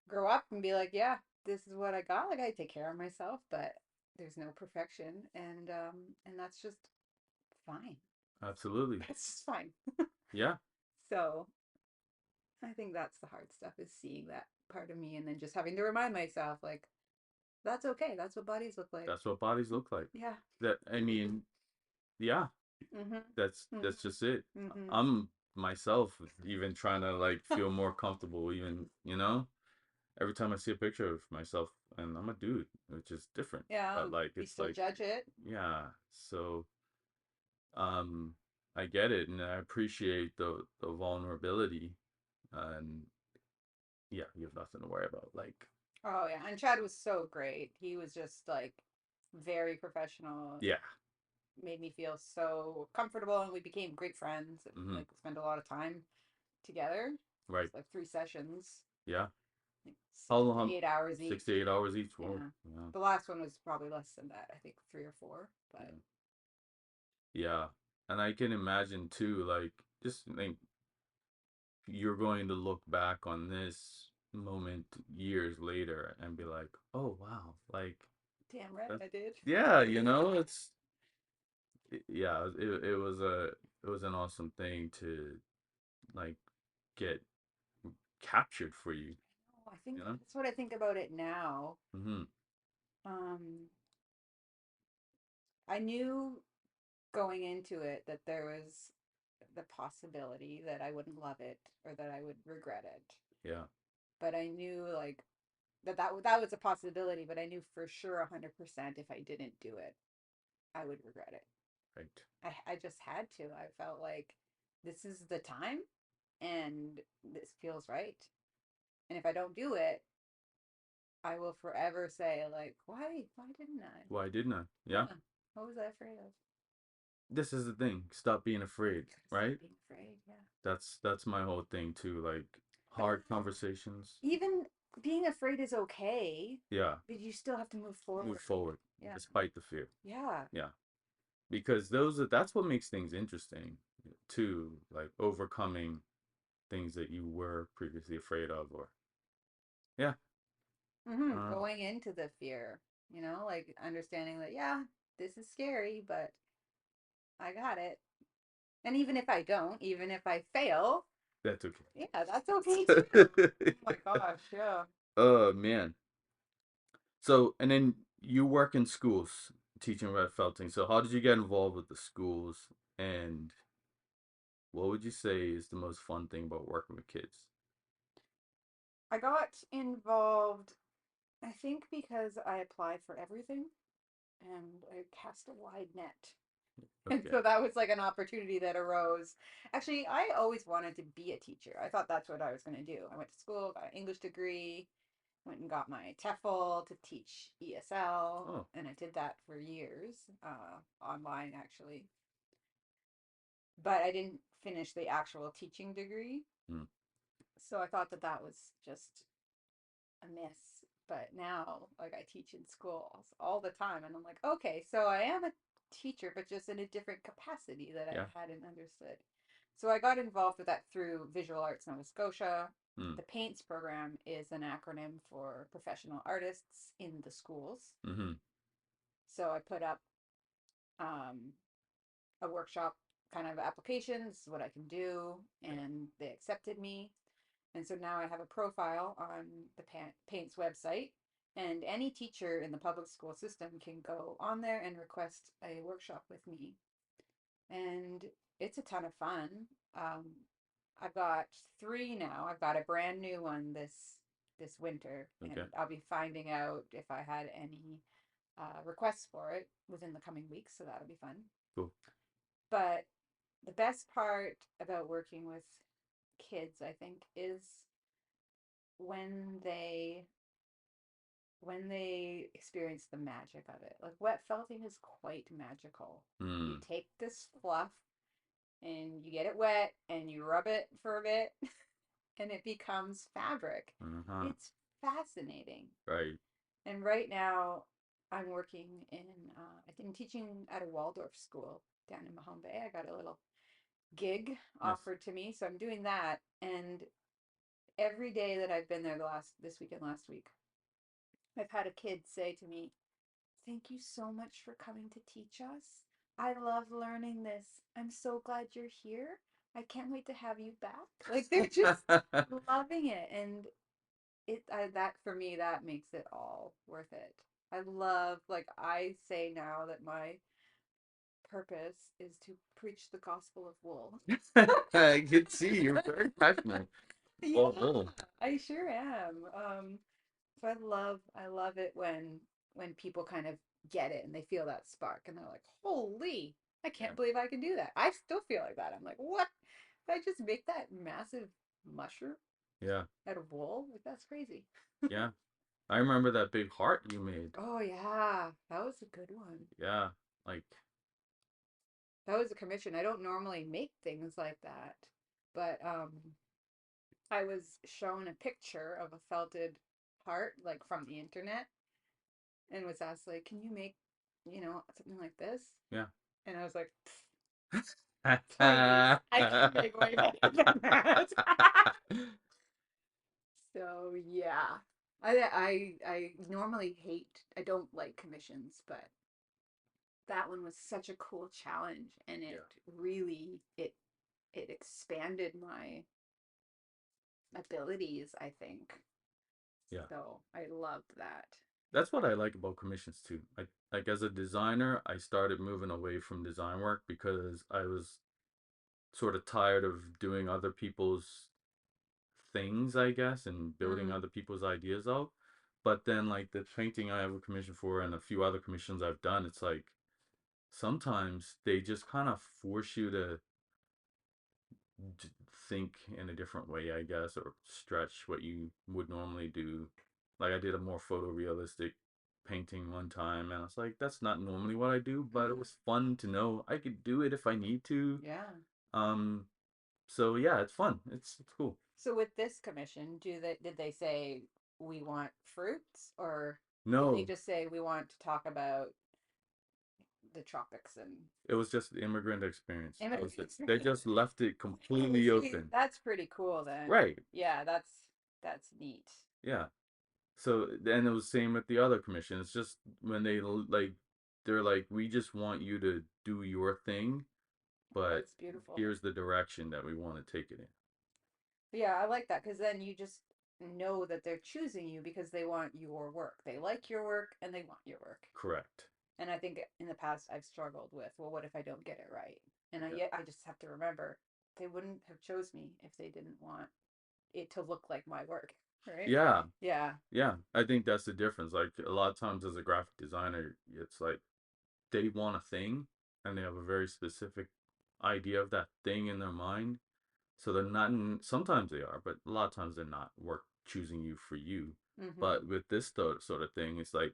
B: grow up and be like, yeah, this is what I got. Like I take care of myself, but there's no perfection, and that's just fine.
A: Absolutely.
B: That's just fine.
A: Yeah,
B: So I think that's the hard stuff is seeing that part of me and then just having to remind myself like that's okay. That's what bodies look like.
A: that's what bodies look like.
B: Yeah.
A: That I mean, yeah,
B: Mhm.
A: that's just it.
B: Mhm.
A: I'm myself even trying to like feel more comfortable, even, every time I see a picture of myself, and I'm a dude, which is different.
B: Yeah.
A: But like
B: We
A: it's
B: still
A: like,
B: judge it.
A: yeah, so um I get it and I appreciate the vulnerability, and yeah, you have nothing to worry about. Like,
B: Oh yeah. And Chad was so great. He was just like very professional.
A: yeah.
B: Made me feel so comfortable and we became great friends and
A: Hmm.
B: like spent a lot of time together.
A: Right.
B: It's like 3 sessions,
A: Yeah.
B: like
A: How
B: six to
A: long?
B: eight hours
A: Six
B: each.
A: to 8 hours each. Whoa.
B: Yeah.
A: Yeah.
B: The last one was probably less than that. I think 3 or 4. But
A: Yeah. Yeah. And I can imagine too, like, just like you're going to look back on this moment years later and be like, oh wow, like
B: damn right
A: that's,
B: I did.
A: yeah, yeah, it was an awesome thing to like get captured for you,
B: I think
A: you know?
B: that's what I think about it now.
A: Mm-hmm.
B: Um, I knew going into it that there was the possibility that I wouldn't love it or that I would regret it.
A: Yeah.
B: But I knew like that was a possibility, but I knew for sure 100% if I didn't do it, I would regret it.
A: Right.
B: I just had to. I felt like this is the time and this feels right. And if I don't do it, I will forever say like, why didn't I?
A: Why didn't I? Yeah.
B: Yeah. What was I afraid of?
A: This is the thing. Stop being afraid,
B: Gotta stop
A: right?
B: being afraid. Yeah.
A: That's my whole thing too. Like
B: But
A: hard conversations.
B: even being afraid is okay,
A: Yeah.
B: but you still have to move
A: Move
B: forward.
A: forward
B: Yeah.
A: despite the fear.
B: Yeah.
A: Yeah. Because that's what makes things interesting too, like overcoming things that you were previously afraid of, or yeah. Uh,
B: Going into the fear, like understanding that, yeah, this is scary, but I got it. And even if I don't, even if I fail,
A: that's
B: yeah, that's okay too.
A: okay.
B: Oh my gosh, yeah.
A: Oh man. So, and then you work in schools teaching red felting. So how did you get involved with the schools, and what would you say is the most fun thing about working with kids?
B: I got involved, I think, because I applied for everything and I cast a wide net. And
A: Okay.
B: so that was like an opportunity that arose. Actually, I always wanted to be a teacher. I thought that's what I was going to do. I went to school, got an English degree, went and got my TEFL to teach ESL,
A: Oh.
B: and I did that for years, online actually. But I didn't finish the actual teaching degree.
A: Mm.
B: So I thought that that was just a miss. But now, like, I teach in schools all the time, and I'm like, okay, so I am a teacher, but just in a different capacity that
A: Yeah.
B: I hadn't understood. So I got involved with that through Visual Arts Nova Scotia.
A: Mm.
B: The PAINTS program is an acronym for professional artists in the schools.
A: Mm-hmm.
B: So I put up um, a workshop kind of applications, what I can do,
A: Yeah.
B: and they accepted me. And so now I have a profile on the PAINTS website, and any teacher in the public school system can go on there and request a workshop with me. And it's a ton of fun. Um, I've got three now. I've got a brand new one this winter, and
A: Okay.
B: I'll be finding out if I had any requests for it within the coming weeks. So that'll be fun.
A: Cool.
B: But the best part about working with kids, I think, is when they when they experience the magic of it. Like wet felting is quite magical. You
A: Mm.
B: take this fluff and you get it wet and you rub it for a bit and it becomes fabric.
A: Uh-huh.
B: It's fascinating.
A: Right.
B: And right now I'm working in I've been teaching at a Waldorf school down in Mahone Bay. I got a little gig
A: Nice.
B: offered to me, so I'm doing that. And every day that I've been there the last this week and last week, I've had a kid say to me, "Thank you so much for coming to teach us. I love learning this. I'm so glad you're here. I can't wait to have you back." Like they're just loving it, and that for me that makes it all worth it. I love, like, I say now that my purpose is to preach the gospel of wool.
A: I can see you're very passionate.
B: Yeah,
A: Oh, oh.
B: I sure am. So I love it when people kind of get it and they feel that spark and they're like, "Holy, I
A: Yeah.
B: can't believe I can do that." I still feel like that. I'm like, "What? Did I just make that massive mushroom
A: Yeah.
B: out of wool? Like that's crazy."
A: Yeah. I remember that big heart you made.
B: Oh yeah, that was a good one.
A: Yeah. Like,
B: That was a commission. I don't normally make things like that, but I was shown a picture of a felted heart like from the internet and was asked like, "Can you make, something like this?"
A: yeah.
B: And I was like, "Please, I can make way better than that." So yeah, I normally hate. I don't like commissions, but that one was such a cool challenge, and
A: Yeah.
B: it really it expanded my abilities, I think.
A: Yeah.
B: So I loved that.
A: That's what I like about commissions too. Like as a designer, I started moving away from design work because I was sort of tired of doing other people's things, I guess, and building
B: Mm,
A: other people's ideas out. But then, like the painting I have a commission for, and a few other commissions I've done, it's like sometimes they just kind of force you to think in a different way, I guess, or stretch what you would normally do. Like I did a more photorealistic painting one time, and I was like, that's not normally what I do, but it was fun to know I could do it if I need to.
B: yeah.
A: Um, so yeah, it's fun. It's cool.
B: So with this commission, did they say we want fruits, or did they
A: No,
B: just say we want to talk about the tropics and
A: it was just the immigrant experience. That
B: immigrant
A: was it. They
B: experience?
A: just left it
B: Oh,
A: completely
B: see,
A: open.
B: that's pretty cool then.
A: Right.
B: Yeah, that's neat.
A: Yeah. So and it was same with the other commission. It's just when like they're like, we just want you to do your thing, but
B: That's beautiful.
A: here's the direction that we want to take it in.
B: Yeah, I like that because then you just know that they're choosing you because they want your work. They like your work and they want your work.
A: Correct.
B: And I think in the past I've struggled with, well, what if I don't get it right? And
A: Yeah.
B: yet I just have to remember they wouldn't have chose me if they didn't want it to look like my work. right?
A: Yeah,
B: Yeah.
A: yeah. I think that's the difference. Like a lot of times as a graphic designer, it's like they want a thing and they have a very specific idea of that thing in their mind. So they're not sometimes they are, but a lot of times they're not work choosing you for you.
B: Mm-hmm.
A: But with this sort of thing, it's like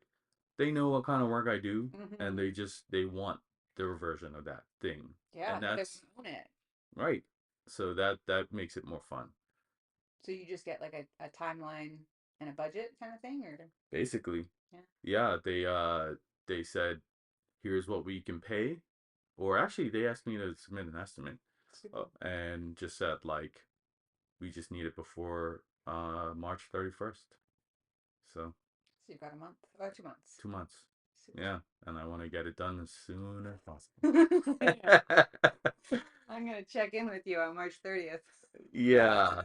A: they know what kind of work I do and
B: Mm-hmm.
A: they want their version of that thing.
B: Yeah,
A: And
B: because they
A: that's
B: own it.
A: right. So that makes it more fun.
B: So you just get like a timeline and a budget kind of thing, or
A: Basically,
B: yeah,
A: yeah, they said here's what we can pay, or actually they asked me to submit an estimate,
B: super.
A: and just said like we just need it before March 31st. So
B: So you've got a month or 2 months.
A: 2 months.
B: Super.
A: Yeah, and I want to get it done as soon as
B: Yeah.
A: possible.
B: I'm gonna check in with you on March 30th.
A: Yeah,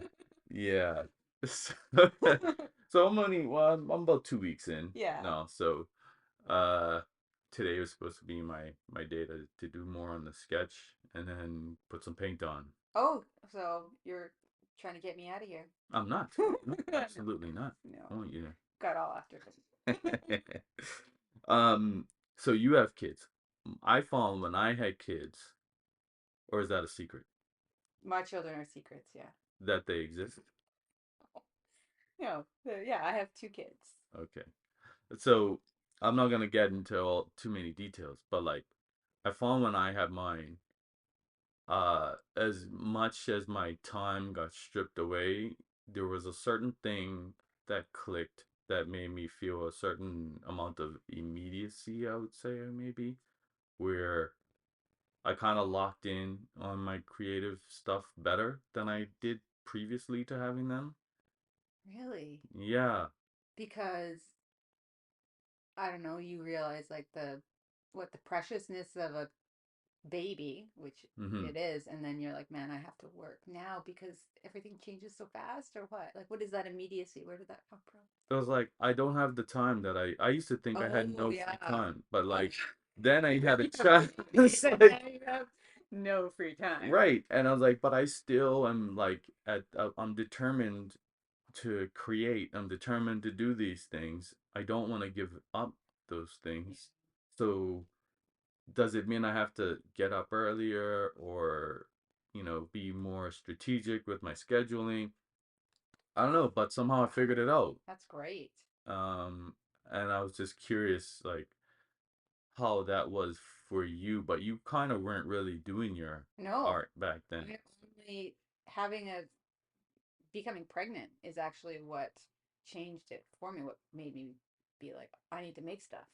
A: yeah. So, so I'm only well, I'm about 2 weeks in
B: Yeah.
A: now. So uh, today was supposed to be my day to do more on the sketch and then put some paint on.
B: Oh, so you're trying to get me out of here?
A: I'm not. No,
B: No,
A: absolutely not. I
B: no.
A: want you
B: Got all after
A: to. um, so you have kids. I found when I had kids, or is that a secret
B: My children are secrets. Yeah.
A: that they exist?
B: No. Yeah, I have 2 kids.
A: Okay. So I'm not gonna get into all too many details, but like I found when I had mine, as much as my time got stripped away, there was a certain thing that clicked that made me feel a certain amount of immediacy, I would say, maybe, where I kind of locked in on my creative stuff better than I did previously to having them.
B: Really?
A: Yeah.
B: Because I don't know, you realize like the preciousness of a baby, which
A: Mm-hmm.
B: it is, and then you're like, man, I have to work now because everything changes so fast, or what? Like, what is that immediacy? Where did that come from?
A: I was like, I don't have the time that I used to think I had
B: Oh
A: no free
B: yeah.
A: time, but
B: Oh,
A: like then I had a
B: you have a
A: child.
B: baby,
A: It's
B: and
A: like
B: now you have no free time.
A: right, and I was like, but I still am like I'm determined to create. I'm determined to do these things. I don't want to give up those
B: Yeah.
A: things. So does it mean I have to get up earlier or be more strategic with my scheduling? I don't know, but somehow I figured it out.
B: That's great.
A: Um, and I was just curious, like how that was for you, but you kind of weren't really doing your
B: No,
A: art back then.
B: I only having a becoming pregnant is actually what changed it for me. What made me be like, I need to make stuff.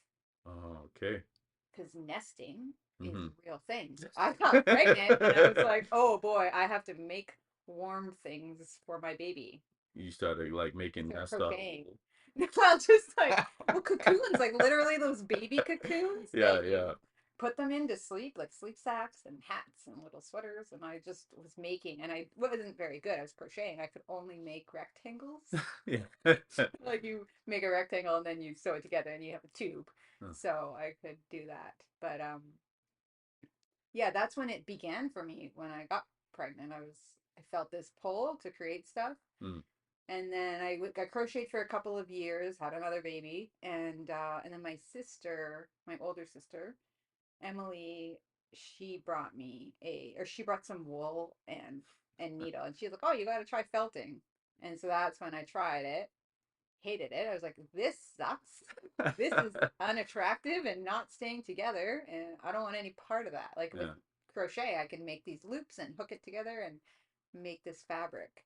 A: Oh, okay.
B: Because nesting is
A: Mm-hmm.
B: a real thing. So I got pregnant and I was like, oh boy, I have to make warm things for my baby.
A: You started like making
B: Start
A: that stuff.
B: crocheting. Well, just like, well, cocoons, like literally those baby cocoons
A: Yeah,
B: that
A: yeah.
B: you put them in to sleep, like sleep sacks and hats and little sweaters. And I just was making, and I wasn't very good. I was crocheting. I could only make rectangles.
A: Yeah.
B: Like you make a rectangle and then you sew it together and you have a tube.
A: Huh.
B: So I could do that. But yeah, that's when it began for me when I got pregnant. I felt this pull to create stuff.
A: Mm.
B: And then I crocheted for a couple of years, had another baby, and then my sister, my older sister, Emily, she brought some wool and needle, and she was like, "Oh, you got to try felting." And so that's when I tried it. Hated it. I was like, "This sucks. This is unattractive and not staying together, and I don't want any part of that." Like with
A: Yeah.
B: crochet, I can make these loops and hook it together and make this fabric.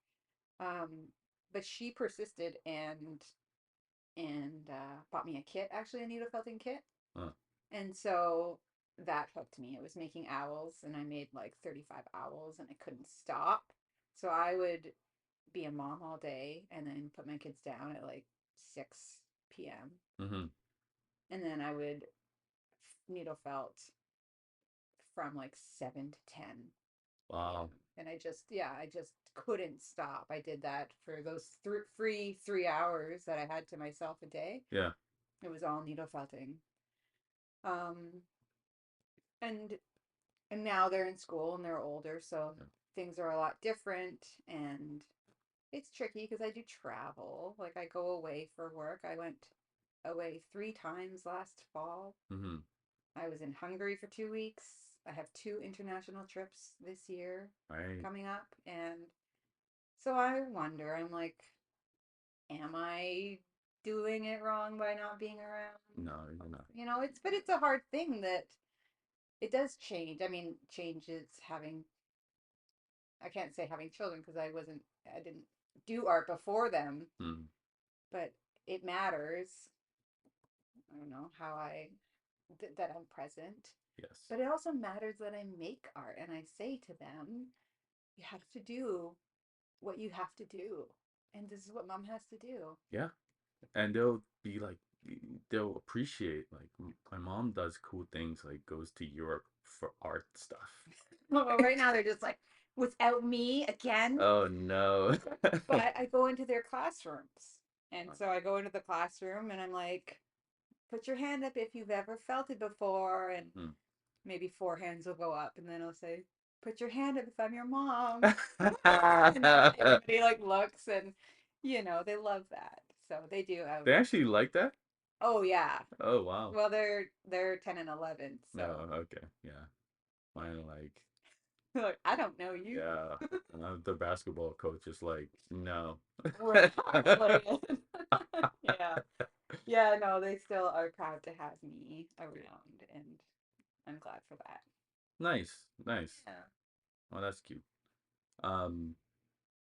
B: Um, but she persisted and bought me a kit, actually a needle felting kit.
A: Huh.
B: And so that hooked me. It was making owls, and I made like 35 owls, and I couldn't stop. So I would be a mom all day and then put my kids down at like 6 p.m.
A: Mm-hmm.
B: And then I would needle felt from like 7 to 10 p.m.
A: Wow.
B: And I just couldn't stop. I did that for those free 3 hours that I had to myself a day.
A: Yeah.
B: It was all needle felting. Um, and and now they're in school and they're older, so
A: Yeah.
B: things are a lot different. And it's tricky because I do travel. Like I go away for work. I went away 3 times last fall.
A: Mm-hmm.
B: I was in Hungary for 2 weeks. I have two international trips this year
A: Right.
B: coming up. And so I wonder, I'm like, am I doing it wrong by not being around?
A: No, you're not.
B: But it's a hard thing that it does change. I mean, change is having, I can't say having children because I didn't do art before them,
A: Mm.
B: but it matters. I don't know how that I'm present,
A: Yes.
B: but it also matters that I make art and I say to them, you have to do what you have to do. And this is what mom has to do.
A: Yeah. And they'll be like, they'll appreciate, like, my mom does cool things, like, goes to Europe for art stuff.
B: Well, right now they're just like, without me again.
A: Oh, no.
B: But I go into their classrooms. And so I go into the classroom and I'm like, put your hand up if you've ever felt it before. And
A: Hmm.
B: maybe four hands will go up. And then I'll say, put your hand up if I'm your mom. And then everybody like looks and, they love that. So they do have,
A: They actually like that?
B: oh, yeah.
A: Oh, wow.
B: Well, they're 10 and 11.
A: No,
B: So
A: okay. Yeah. Mine, like,
B: they're like, I don't know you.
A: yeah. The basketball coach is like, no.
B: We're not playing. Yeah. Yeah, no, they still are proud to have me around, and I'm glad for that.
A: Nice, nice.
B: Yeah.
A: Well, that's cute. Um,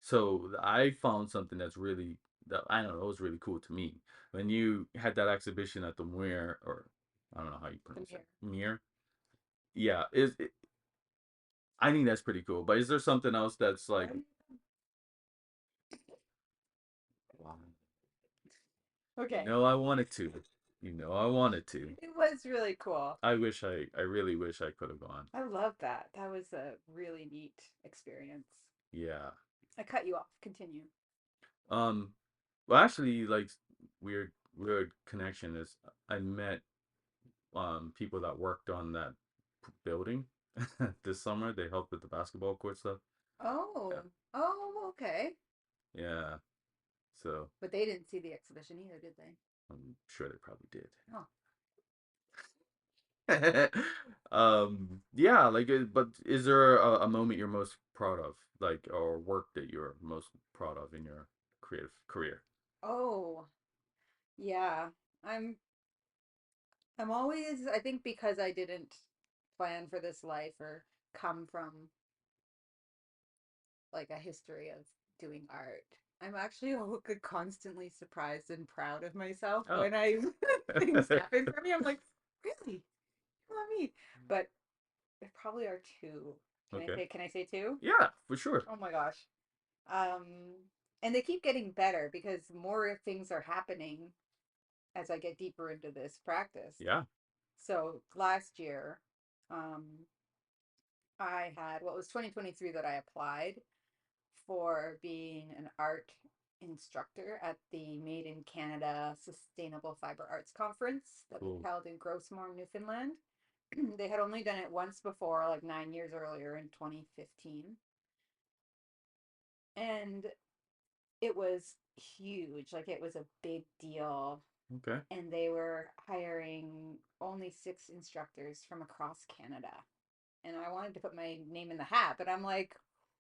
A: so I found something that's really that I don't know, it was really cool to me. When you had that exhibition at the Muir, or I don't know how you
B: The
A: pronounce it.
B: mirror.
A: Muir? Yeah, I think that's pretty cool. But is there something else that's like,
B: Right?
A: wow,
B: Okay.
A: I wanted to. I wanted to.
B: It was really cool.
A: I really wish I could have gone.
B: I love that. That was a really neat experience.
A: Yeah.
B: I cut you off. Continue.
A: Um, well, actually, like, weird connection is I met people that worked on that building this summer. They helped with the basketball court stuff. Yeah,
B: Oh. Oh, okay.
A: yeah. So
B: But they didn't see the exhibition either, did they?
A: I'm sure they probably did.
B: Oh.
A: Yeah, like, but is there a moment you're most proud of, like, or work that you're most proud of in your creative career?
B: Oh, yeah. I'm I'm always, I think because I didn't plan for this life or come from like a history of doing art. I'm actually constantly surprised and proud of myself
A: Oh,
B: when things happen for me. I'm like, really? You want me? But there probably are two.
A: okay.
B: Can I say two?
A: Yeah, for sure.
B: Oh my gosh. Um, and they keep getting better because more things are happening as I get deeper into this practice.
A: Yeah.
B: So last year, um, I had, well, it was 2023 that I applied for being an art instructor at the Made in Canada Sustainable Fiber Arts Conference that was
A: Cool.
B: held in Grossmore, Newfoundland. They had only done it once before, like 9 years earlier in 2015. And it was huge. Like it was a big deal.
A: Okay.
B: And they were hiring only 6 instructors from across Canada. And I wanted to put my name in the hat, but I'm like,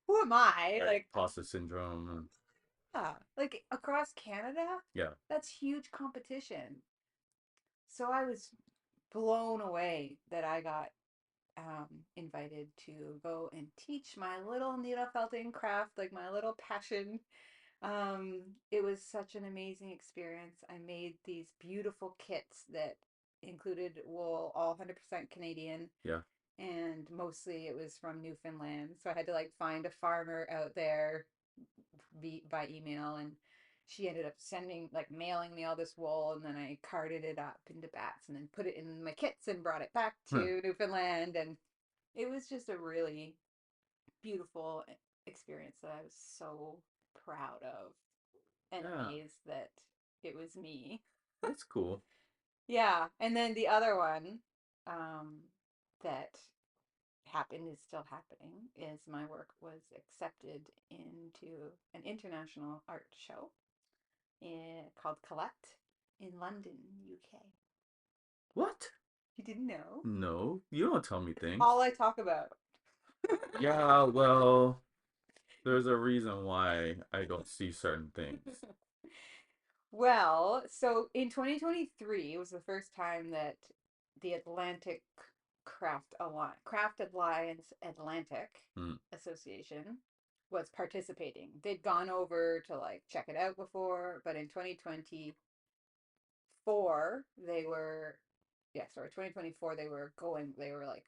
B: who am I?
A: Right.
B: Like,
A: Pasta syndrome.
B: yeah, like across Canada,
A: Yeah.
B: that's huge competition. So I was blown away that I got invited to go and teach my little needle felting craft, like my little passion. It was such an amazing experience. I made these beautiful kits that included wool, all 100% Canadian,
A: Yeah.
B: and mostly it was from Newfoundland. So I had to like find a farmer out there by email, and she ended up mailing me all this wool, and then I carted it up into bats and then put it in my kits and brought it back
A: Huh.
B: to Newfoundland. And it was just a really beautiful experience that I was so proud of and
A: Yeah.
B: amazed that it was me.
A: That's cool.
B: Yeah. And then the other one, that happened is still happening is my work was accepted into an international art show called Collect in London, UK.
A: What?
B: You didn't know?
A: No, you don't tell me things.
B: All I talk about.
A: Yeah, well, there's a reason why I don't see certain things.
B: Well, so in 2023 was the first time that the Atlantic Craft Alliance Atlantic
A: Hmm.
B: Association was participating. They'd gone over to like check it out before, but in 2024 they were, yeah, sorry, 2024 they were like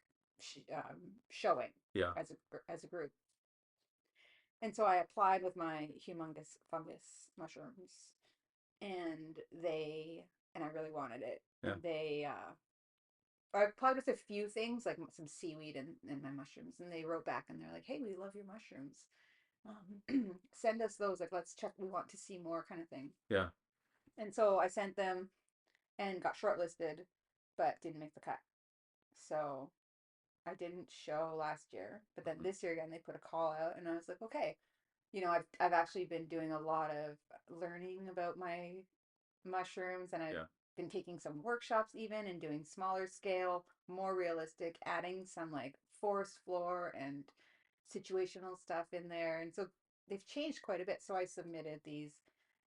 B: showing
A: Yeah,
B: as a group. And so I applied with my humongous fungus mushrooms, and I really wanted it.
A: yeah,
B: And I applied with a few things like some seaweed and my mushrooms, and they wrote back and they're like, "Hey, we love your mushrooms. Send us those. Like, let's check. We want to see more, kind of thing."
A: yeah.
B: And so I sent them and got shortlisted, but didn't make the cut. So I didn't show last year, but then this year again they put a call out, and I was like, okay, I've actually been doing a lot of learning about my mushrooms, and I've
A: Yeah.
B: been taking some workshops even and doing smaller scale, more realistic, adding some like forest floor and situational stuff in there. And so they've changed quite a bit. So I submitted these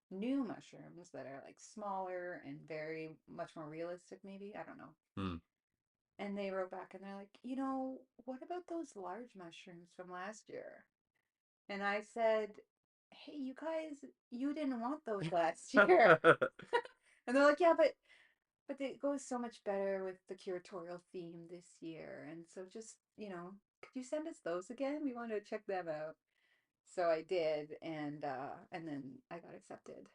B: new mushrooms that are like smaller and very much more realistic, maybe. I don't know.
A: Hmm.
B: And they wrote back and they're like, what about those large mushrooms from last year? And I said, hey, you guys, you didn't want those last year. And they're like, yeah, but it goes so much better with the curatorial theme this year. And so just, could you send us those again? We want to check them out. So I did, and then I got accepted.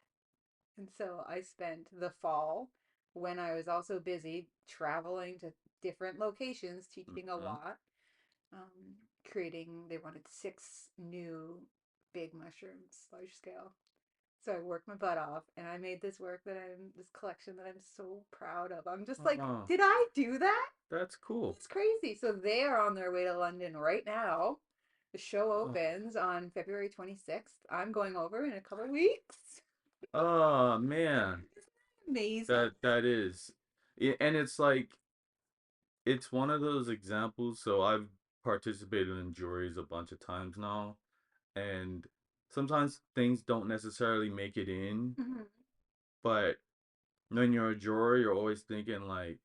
B: And so I spent the fall when I was also busy traveling to different locations, teaching a
A: Mhm.
B: lot, creating, they wanted 6 new big mushrooms, large scale. So I worked my butt off and I made this collection that I'm so proud of. I'm just like,
A: Oh,
B: did I do that?
A: that's cool.
B: It's crazy. So they are on their way to London right now. The show
A: Oh,
B: opens on February 26th. I'm going over in a couple of weeks.
A: oh man,
B: Amazing.
A: that is, and it's like it's one of those examples. So I've participated in juries a bunch of times now, and sometimes things don't necessarily make it in,
B: Mhm.
A: but when you're a juror, you're always thinking like,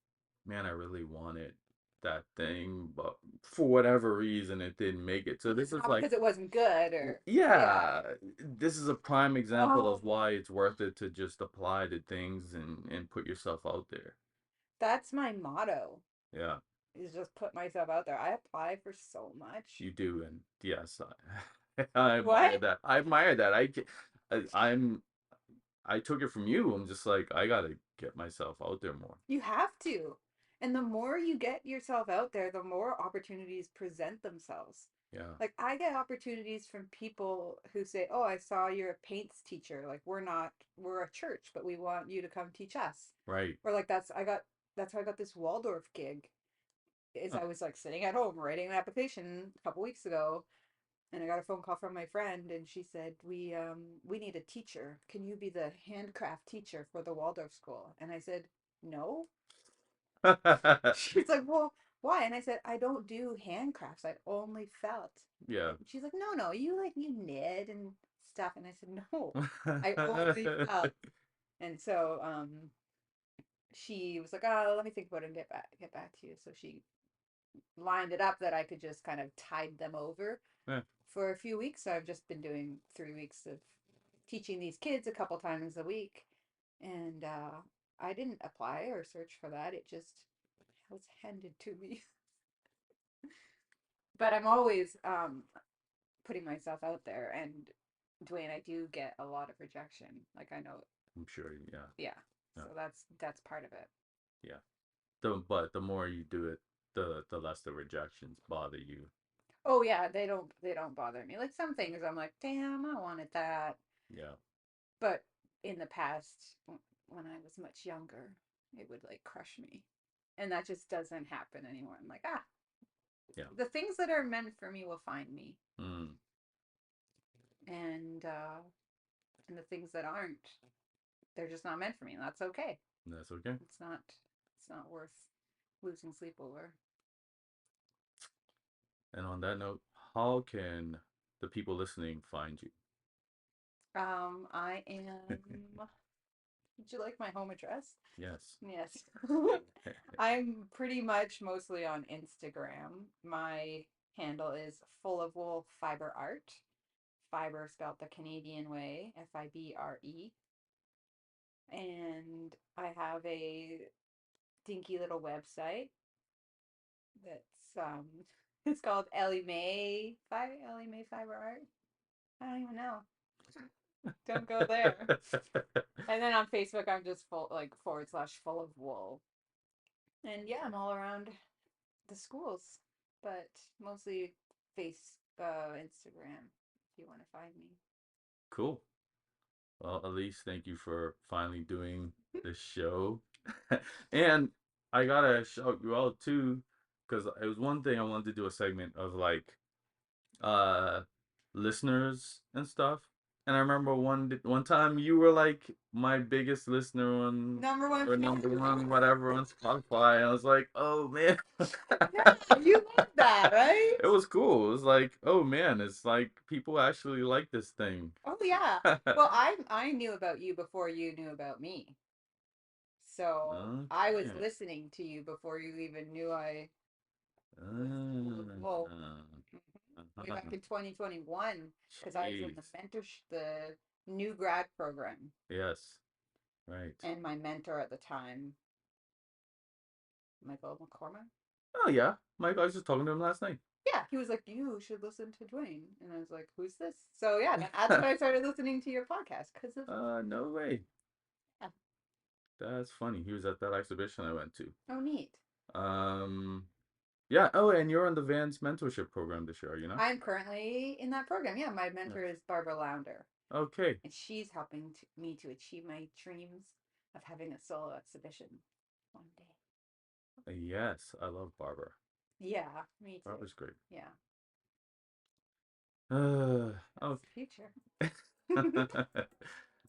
A: man, I really wanted that thing, but for whatever reason, it didn't make it. So this is
B: Not
A: like,
B: because it wasn't good or, yeah.
A: yeah, this is a prime example
B: Oh,
A: of why it's worth it to just apply to things and put yourself out there.
B: that's my motto,
A: Yeah,
B: is just put myself out there. I apply for so much.
A: you do, and yes, I admire
B: What?
A: that. I admire that. I'm I took it from you. I'm just like I gotta get myself out there more.
B: You have to. And the more you get yourself out there, the more opportunities present themselves.
A: Yeah,
B: Like I get opportunities from people who say, "Oh, I saw you're a paints teacher. Like we're a church, but we want you to come teach us."
A: right.
B: Or like that's how I got this Waldorf gig. Is
A: Huh.
B: I was like sitting at home writing an application a couple weeks ago, and I got a phone call from my friend, and she said, we need a teacher. Can you be the handcraft teacher for the Waldorf school?" And I said, "No." She's like, "Well, why?" And I said, "I don't do handcrafts. I only felt."
A: Yeah.
B: And she's like, "No, no, you knit and stuff." And I said, "No, I only felt." And so she was like, "Oh, let me think about it and get back to you." So she lined it up that I could just kind of tide them over
A: Yeah.
B: for a few weeks. So I've just been doing 3 weeks of teaching these kids a couple times a week. And I didn't apply or search for that. It just was handed to me. But I'm always putting myself out there. And Dwayne, I do get a lot of rejection. Like I know,
A: I'm sure. Yeah.
B: yeah.
A: Yeah.
B: So that's part of it.
A: Yeah. But the more you do it, the less the rejections bother you.
B: Oh yeah, they don't bother me. Like some things I'm like, damn, I wanted that.
A: Yeah.
B: But in the past, when I was much younger, it would like crush me. And that just doesn't happen anymore. I'm like,
A: Yeah.
B: The things that are meant for me will find me,
A: Mm,
B: and the things that aren't, they're just not meant for me. And that's okay.
A: that's okay.
B: It's not. It's not worth losing sleep over.
A: And on that note, how can the people listening find you?
B: I am. Would you like my home address?
A: Yes.
B: Yes. I'm pretty much mostly on Instagram. My handle is full of wool fiber art. Fiber spelled the Canadian way, Fibre. And I have a dinky little website that's it's called Ellie Mae Fiber Art. I don't even know. Don't go there. And then on Facebook I'm just full like / full of wool. And yeah, I'm all around the schools, but mostly Instagram if you want to find me.
A: Cool. Well, Elise, thank you for finally doing this show. And I gotta shout you out too, because it was one thing I wanted to do a segment of like uh listeners and stuff. And I remember one time you were like my biggest listener on
B: Number one
A: or
B: fan.
A: number one whatever on Spotify. And I was like, oh man.
B: Yeah, you love that, right?
A: It was cool. It was like, oh man, it's like people actually like this thing.
B: Oh yeah. Well, I knew about you before you knew about me. So I was
A: Okay.
B: listening to you before you even knew I was well, way back in 2021 because I was in the
A: Jeez.
B: the new grad program,
A: Yes. Right.
B: and my mentor at the time, Michael McCormack.
A: Oh yeah. Mike, I was just talking to him last night.
B: Yeah, he was like, "You should listen to Dwayne," and I was like, "Who's this?" So yeah, that's when I started listening to your podcast because of.
A: No way.
B: Yeah.
A: That's funny. He was at that exhibition I went to.
B: Oh, neat.
A: Um, yeah. Oh, and you're on the Vans mentorship program this year, are you know?
B: I'm currently in that program. Yeah, my
A: Yes.
B: mentor is Barbara Launder,
A: Okay.
B: and she's helping me to achieve my dreams of having a solo exhibition one day.
A: Yes, I love Barbara.
B: Yeah, me too.
A: Barbara's great.
B: Yeah,
A: Uh,
B: that's the future.
A: okay.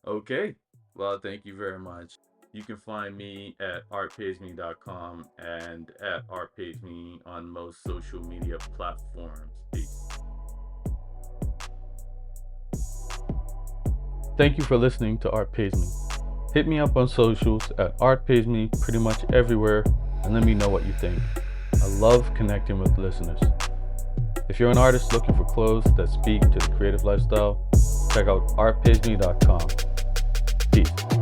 A: Okay. Well, thank you very much. You can find me at artpageme.com and at artpageme on most social media platforms. Peace. Thank you for listening to Art Pays Me. Hit me up on socials at Art Pays Me pretty much everywhere and let me know what you think. I love connecting with listeners. If you're an artist looking for clothes that speak to the creative lifestyle, check out artpaysme.com. Peace.